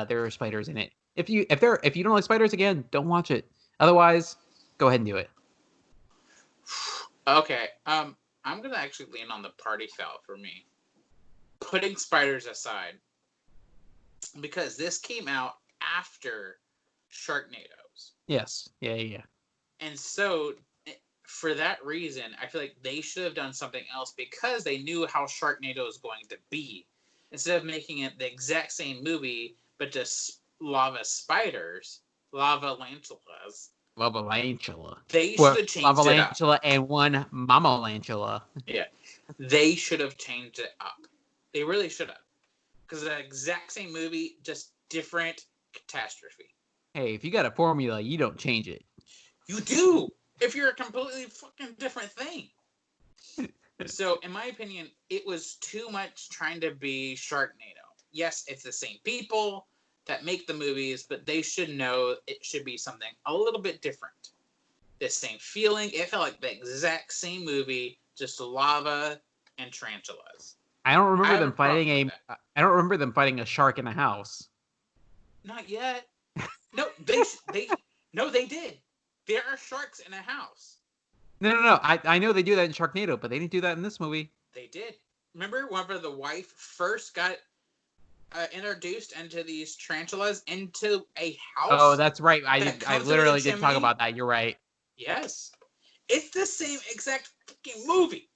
there are spiders in it. If you don't like spiders, again, don't watch it. Otherwise, go ahead and do it.
Okay. I'm gonna actually lean on the party foul for me. Putting spiders aside, because this came out after Sharknadoes.
Yes. Yeah. Yeah.
And so, for that reason, I feel like they should have done something else because they knew how Sharknado is going to be. Instead of making it the exact same movie, but just lava spiders, lavalanchulas,
Lavalanchula.
they should
Well,
have changed it up.
Lavalantula and one Mamalantula.
Yeah. They should have changed it up. They really should have. Because the exact same movie, just different catastrophe.
Hey, if you got a formula, you don't change it.
You do! If you're a completely fucking different thing. So, in my opinion, it was too much trying to be Sharknado. Yes, it's the same people that make the movies, but they should know it should be something a little bit different. The same feeling. It felt like the exact same movie, just lava and tarantulas.
I don't
I
remember
have a
them
problem
fighting
with that.
I don't remember them fighting a shark in a house.
Not yet. No, they did. There are sharks in a house.
No. I know they do that in Sharknado, but they didn't do that in this movie.
They did. Remember whenever the wife first got introduced into these tarantulas into a house?
Oh, that's right. I
Comes
literally
with a
did talk
chimney?
about that. You're right.
Yes. It's the same exact fucking movie.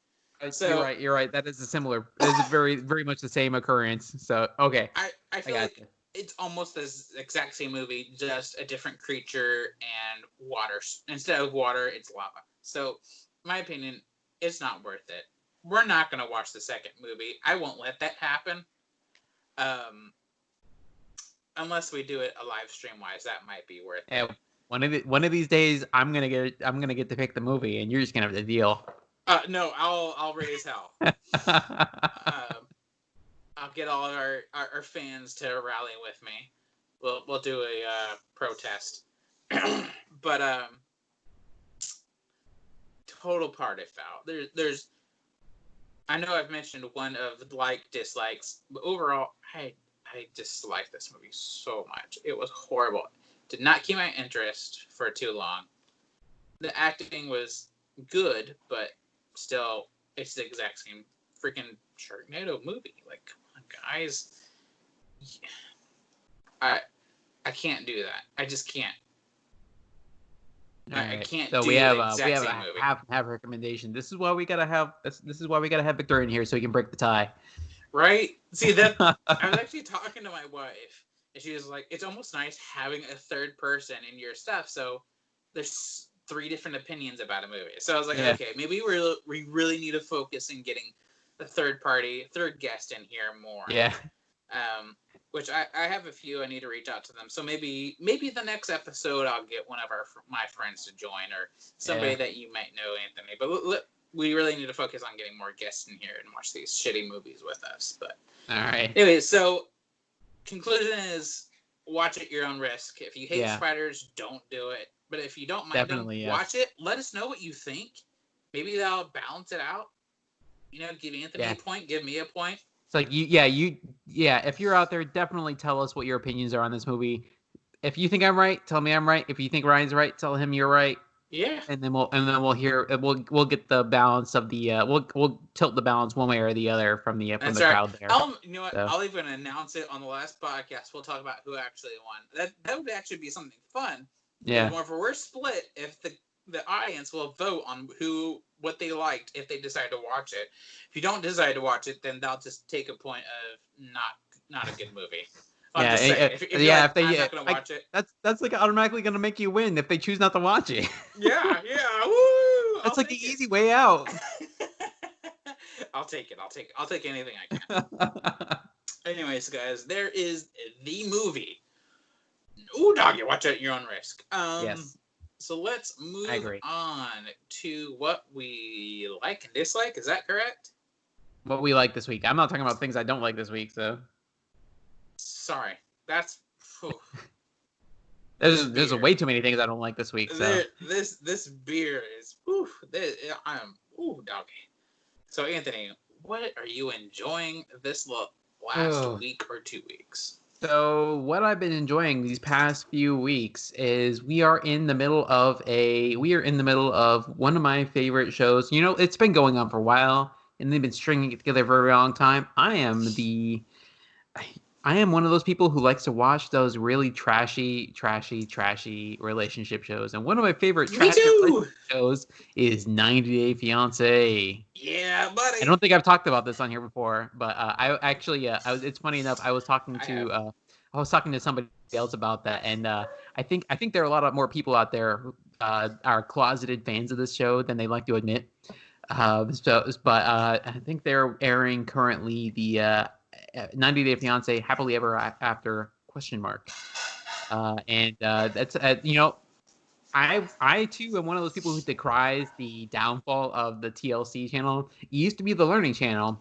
So
You're right. That is a similar. It is very, very much the same occurrence. So okay,
I feel
got
like
you.
it's almost the exact same movie, just a different creature and water. Instead of water, it's lava. So, my opinion, it's not worth it. We're not going to watch the second movie. I won't let that happen. Unless we do it a live stream wise, that might be worth it.
Yeah, one of these days, I'm gonna get to pick the movie, and you're just gonna have to deal.
No, I'll raise hell. I'll get all of our fans to rally with me. We'll do a protest. But total party foul. There's I know I've mentioned one of dislikes, but overall I disliked this movie so much. It was horrible. Did not keep my interest for too long. The acting was good, but still it's the exact same freaking Sharknado movie. Like, come on, guys. I can't do that. I just can't.
All
I
right.
can't
So
do the exact same movie.
have recommendation. This is why we gotta have Victor in here so he can break the tie.
Right? See that I was actually talking to my wife, and she was like, "It's almost nice having a third person in your stuff." So there's 3 different opinions about a movie. So I was like,
Yeah.
okay, maybe we really need to focus in getting the third guest in here more.
Yeah.
Which I have a few. I need to reach out to them. So maybe the next episode I'll get one of my friends to join, or somebody that you might know, Anthony. But we really need to focus on getting more guests in here and watch these shitty movies with us. But
all right.
Anyway, so conclusion is watch at your own risk. If you hate spiders, don't do it. But if you don't mind them, watch it. Let us know what you think. Maybe that'll balance it out. give Anthony a point, give me a point.
It's like if you're out there, definitely tell us what your opinions are on this movie. If you think I'm right, tell me I'm right. If you think Ryan's right, tell him you're right.
Yeah.
And then we'll get the balance of the we'll tilt the balance one way or the other from the crowd there.
You know what? So. I'll even announce it on the last podcast. We'll talk about who actually won. That would actually be something fun.
Yeah.
If we're split, if the audience will vote on what they liked if they decide to watch it. If you don't decide to watch it, then they'll just take a point of not a good movie. I'm
not gonna watch it. That's like automatically gonna make you win if they choose not to watch it.
Yeah. Woo!
That's like the easy way out.
I'll take it. I'll take anything I can. Anyways, guys, there is the movie. Ooh, doggy, watch at your own risk.
Yes.
So let's move on to what we like and dislike. Is that correct?
What we like this week. I'm not talking about things I don't like this week, so.
Sorry, that's.
There's way too many things I don't like this week. So
this beer is. Doggy. So Anthony, what are you enjoying this last week or 2 weeks?
So what I've been enjoying these past few weeks is we are in the middle of one of my favorite shows. It's been going on for a while, and they've been stringing it together for a very long time. I am one of those people who likes to watch those really trashy relationship shows. And one of my favorite trashy relationship shows is 90 Day Fiancé.
Yeah, buddy.
I don't think I've talked about this on here before, but it's funny enough. I was talking to somebody else about that, and I think there are a lot more people out there who are closeted fans of this show than they like to admit. But I think they're airing currently the 90 Day Fiancé Happily Ever After ? And that's I too am one of those people who decries the downfall of the TLC channel. It used to be the Learning Channel.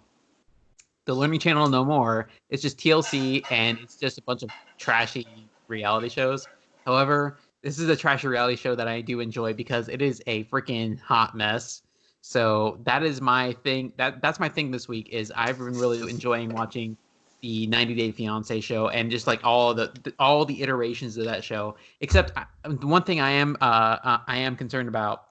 The Learning Channel no more. It's just TLC, and it's just a bunch of trashy reality shows. However, this is a trashy reality show that I do enjoy because it is a freaking hot mess. So that is my thing. That's my thing this week. Is I've been really enjoying watching the 90 Day Fiancé show and just like all the iterations of that show. Except the one thing I am concerned about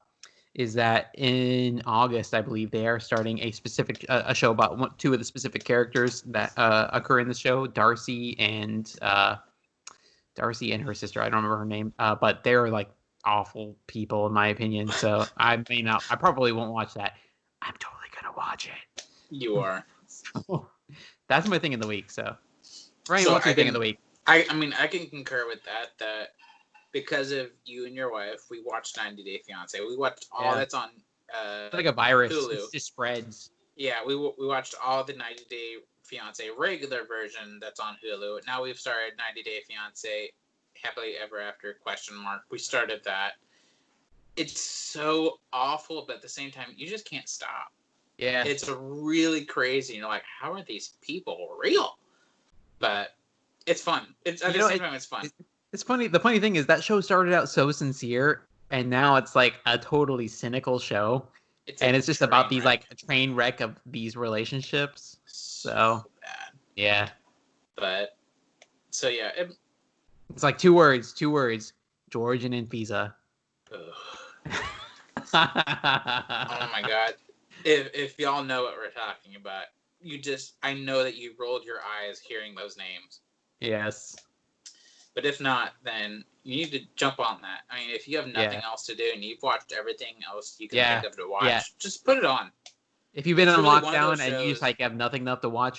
is that in August, I believe they are starting a show about two of the specific characters that occur in the show, Darcy and her sister. I don't remember her name, but they're like awful people in my opinion. So I probably won't watch that. I'm totally gonna watch it.
You are.
That's my thing of the week. So, Ryan, what's your thing of the week?
I can concur with that. That because of you and your wife, we watched 90 Day Fiancé. We watched all that's on.
It's like a virus.
Hulu.
It just spreads.
Yeah, we watched all the 90 Day Fiancé regular version that's on Hulu. Now we've started 90 Day Fiancé Happily Ever After ? We started that. It's so awful, but at the same time, you just can't stop.
Yeah.
It's really crazy. You're like, how are these people real? But it's fun. At the same time, it's fun.
It's funny. The funny thing is that show started out so sincere, and now it's like a totally cynical show. It's just about these like a train wreck of these relationships. So
bad.
Yeah.
But so yeah.
It's like two words. George and Infisa.
Oh my god. If y'all know what we're talking about, I know that you rolled your eyes hearing those names.
Yes.
But if not, then you need to jump on that. I mean, if you have nothing else to do and you've watched everything else you can think of to watch, just put it on.
If you've been on lockdown and you just like have nothing left to watch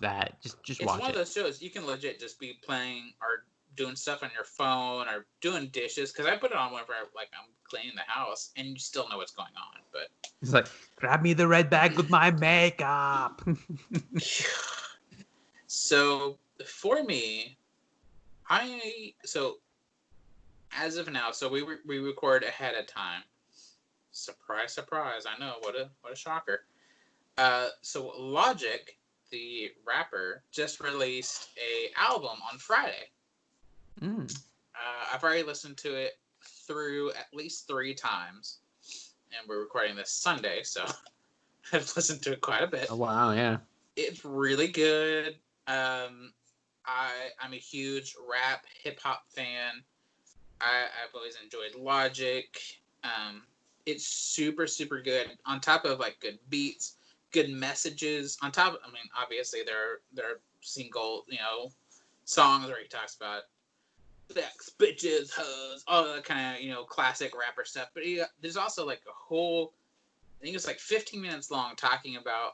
that. Just watch it.
It's one of those shows you can legit just be playing or doing stuff on your phone or doing dishes. Because I put it on whenever I'm cleaning the house and you still know what's going on. But
it's like, grab me the red bag with my makeup.
So for me, as of now, so we record ahead of time. Surprise, surprise! I know, what a shocker. So Logic, the rapper, just released a album on Friday. I've already listened to it through at least 3 times, and we're recording this Sunday, so I've listened to it quite a bit.
Oh wow, yeah.
It's really good. I'm a huge rap hip hop fan. I've always enjoyed Logic. It's super super good. On top of like good beats, good messages. On top, I mean, obviously there are single songs where he talks about sex, bitches, hoes, all that kind of classic rapper stuff. But there's also like a whole, I think it's like 15 minutes long talking about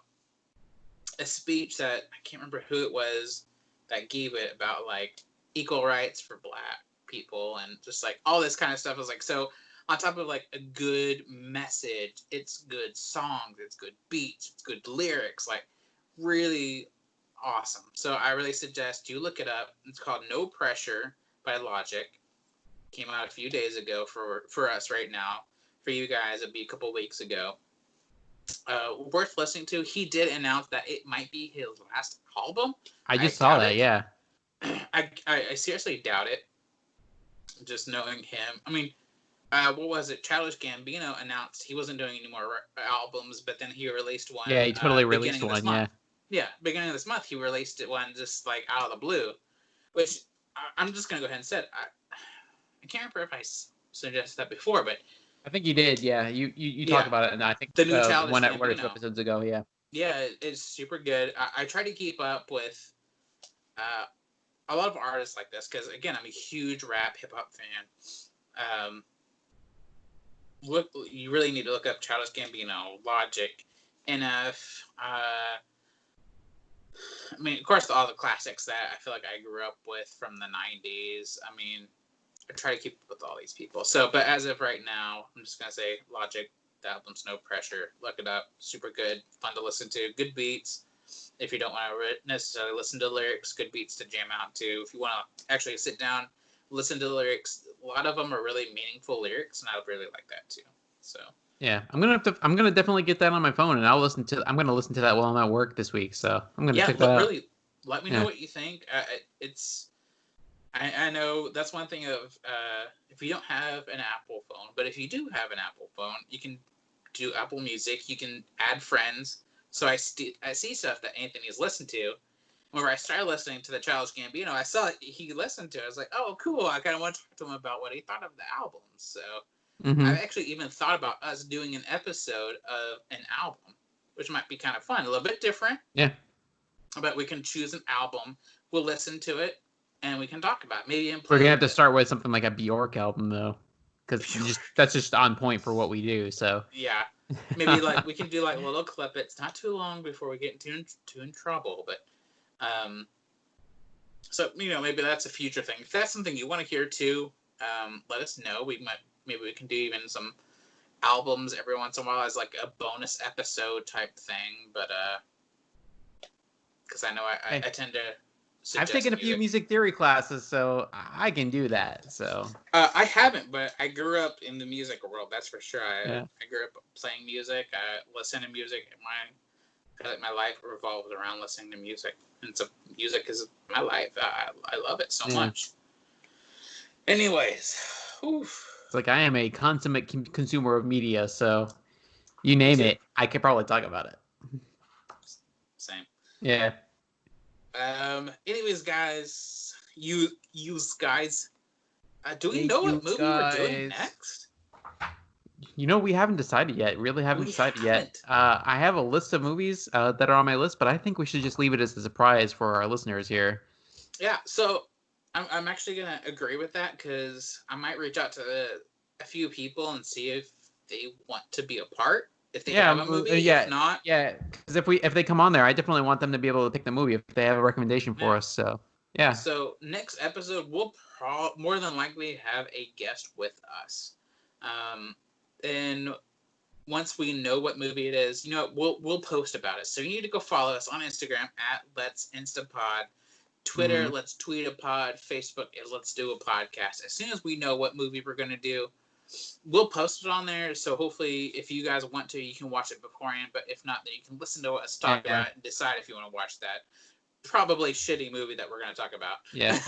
a speech that I can't remember who it was that gave it about like equal rights for black people and just like all this kind of stuff. I was like, so on top of like a good message, it's good songs, it's good beats, it's good lyrics, like really awesome. So I really suggest you look it up. It's called No Pressure by Logic. Came out a few days ago for us right now. For you guys, it'd be a couple weeks ago. Worth listening to. He did announce that it might be his last album.
I just saw that,
it.
yeah.
I seriously doubt it. Just knowing him. I mean, what was it? Childish Gambino announced he wasn't doing any more albums, but then he released one.
Yeah, he totally released one, yeah.
Yeah, beginning of this month, he released one just like out of the blue, which I'm just going to go ahead and say it. I can't remember if I suggested that before, but
I think you did, yeah. You talked about it, and I think
the new Childish
one
Gambino.
or two episodes ago, yeah.
Yeah, it's super good. I try to keep up with a lot of artists like this because, again, I'm a huge rap hip hop fan. You really need to look up Childish Gambino, Logic, NF. I mean, of course, all the classics that I feel like I grew up with from the 90s. I mean, I try to keep up with all these people. So, but as of right now, I'm just going to say Logic, the album's No Pressure. Look it up. Super good. Fun to listen to. Good beats. If you don't want to necessarily listen to lyrics, good beats to jam out to. If you want to actually sit down, listen to the lyrics, a lot of them are really meaningful lyrics, and I really like that too. So.
Yeah, I'm gonna definitely get that on my phone, and I'm gonna listen to that while I'm at work this week. So I'm gonna check that out.
Really, let me know what you think. I know that's one thing of if you don't have an Apple phone, but if you do have an Apple phone, you can do Apple Music. You can add friends. So I see stuff that Anthony's listened to. Whenever I started listening to the Childish Gambino, I saw he listened to it. I was like, oh, cool. I kind of want to talk to him about what he thought of the album. So. I've actually even thought about us doing an episode of an album, which might be kind of fun. A little bit different.
Yeah.
But we can choose an album. We'll listen to it, and we can talk about it. Maybe
we're gonna have to start with something like a Bjork album, though, because that's just on point for what we do. So
yeah, maybe like we can do like a little clip. It's not too long before we get too in trouble, but so maybe that's a future thing. If that's something you want to hear too, let us know. Maybe we can do even some albums every once in a while as like a bonus episode type thing. But because I know I tend to
I've taken a few music theory classes, so I can do that. So
I haven't, but I grew up in the music world. That's for sure. I grew up playing music. I listen to music. I feel like my life revolves around listening to music, and so music is my life. I love it so much. Anyways, oof.
It's like I am a consummate consumer of media, so you name it, I could probably talk about it.
Same.
Yeah.
Anyways, guys, do we know what movie we're doing next?
We haven't decided yet. Really haven't decided yet. I have a list of movies that are on my list, but I think we should just leave it as a surprise for our listeners here.
Yeah. So. I'm actually going to agree with that because I might reach out to a few people and see if they want to be a part. If they have a movie, if not.
Yeah, because if they come on there, I definitely want them to be able to pick the movie if they have a recommendation for us. So, yeah.
So, next episode, we'll more than likely have a guest with us. And once we know what movie it is, we'll post about it. So, you need to go follow us on Instagram at Let's Instapod. Twitter, Let's Tweet a Pod. Facebook is Let's Do a Podcast. As soon as we know what movie we're going to do, we'll post it on there. So hopefully, if you guys want to, you can watch it beforehand. But if not, then you can listen to us talk about it and decide if you want to watch that probably shitty movie that we're going to talk about.
Yeah.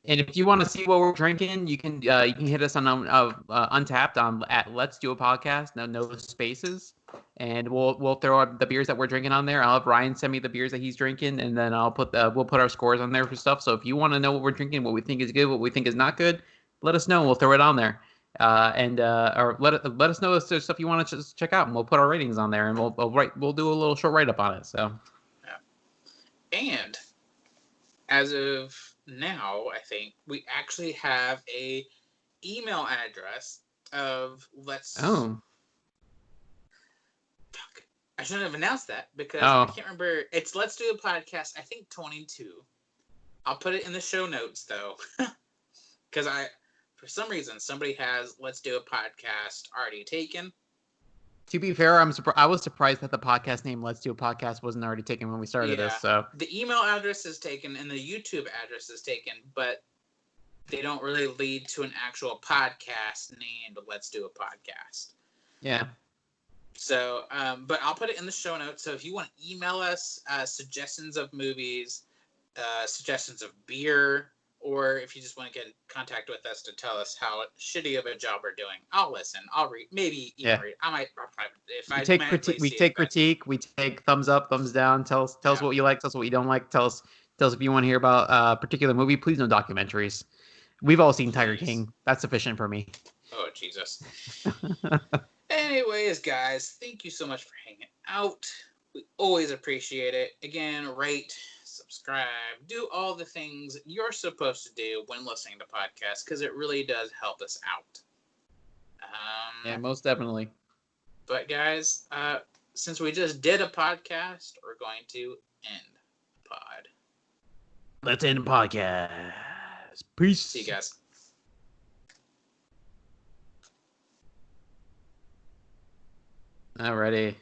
And if you want to see what we're drinking, you can hit us on Untapped on at Let's Do a Podcast. No spaces, and we'll throw up the beers that we're drinking on there. I'll have Ryan send me the beers that he's drinking, and then we'll put our scores on there for stuff. So if you want to know what we're drinking, what we think is good, what we think is not good, let us know. We'll throw it on there. Or let us know if there's stuff you want to just check out, and we'll put our ratings on there, and we'll do a little short write up on it. So,
yeah. And as of now, I think we actually have a email address of
Oh.
Fuck. I shouldn't have announced that because I can't remember. It's Let's Do a Podcast, I think 22. I'll put it in the show notes though, because for some reason somebody has Let's Do a Podcast already taken.
To be fair, I was surprised that the podcast name Let's Do a Podcast wasn't already taken when we started this. So
the email address is taken and the YouTube address is taken, but they don't really lead to an actual podcast named Let's Do a Podcast.
Yeah.
So, but I'll put it in the show notes. So if you want to email us suggestions of movies, suggestions of beer, or if you just want to get in contact with us to tell us how shitty of a job we're doing, I'll listen. I'll read. Maybe even read. I might. If I take critique,
we take critique. We take thumbs up, thumbs down. Tell us what you like. Tell us what you don't like. Tell us if you want to hear about a particular movie. Please no documentaries. We've all seen Tiger King. That's sufficient for me.
Oh Jesus. Anyways, guys, thank you so much for hanging out. We always appreciate it. Again, rate, subscribe, do all the things you're supposed to do when listening to podcasts, because it really does help us out.
Yeah, most definitely.
But guys, since we just did a podcast, we're going to end the pod.
Let's end the podcast. Peace.
See you guys.
Alrighty.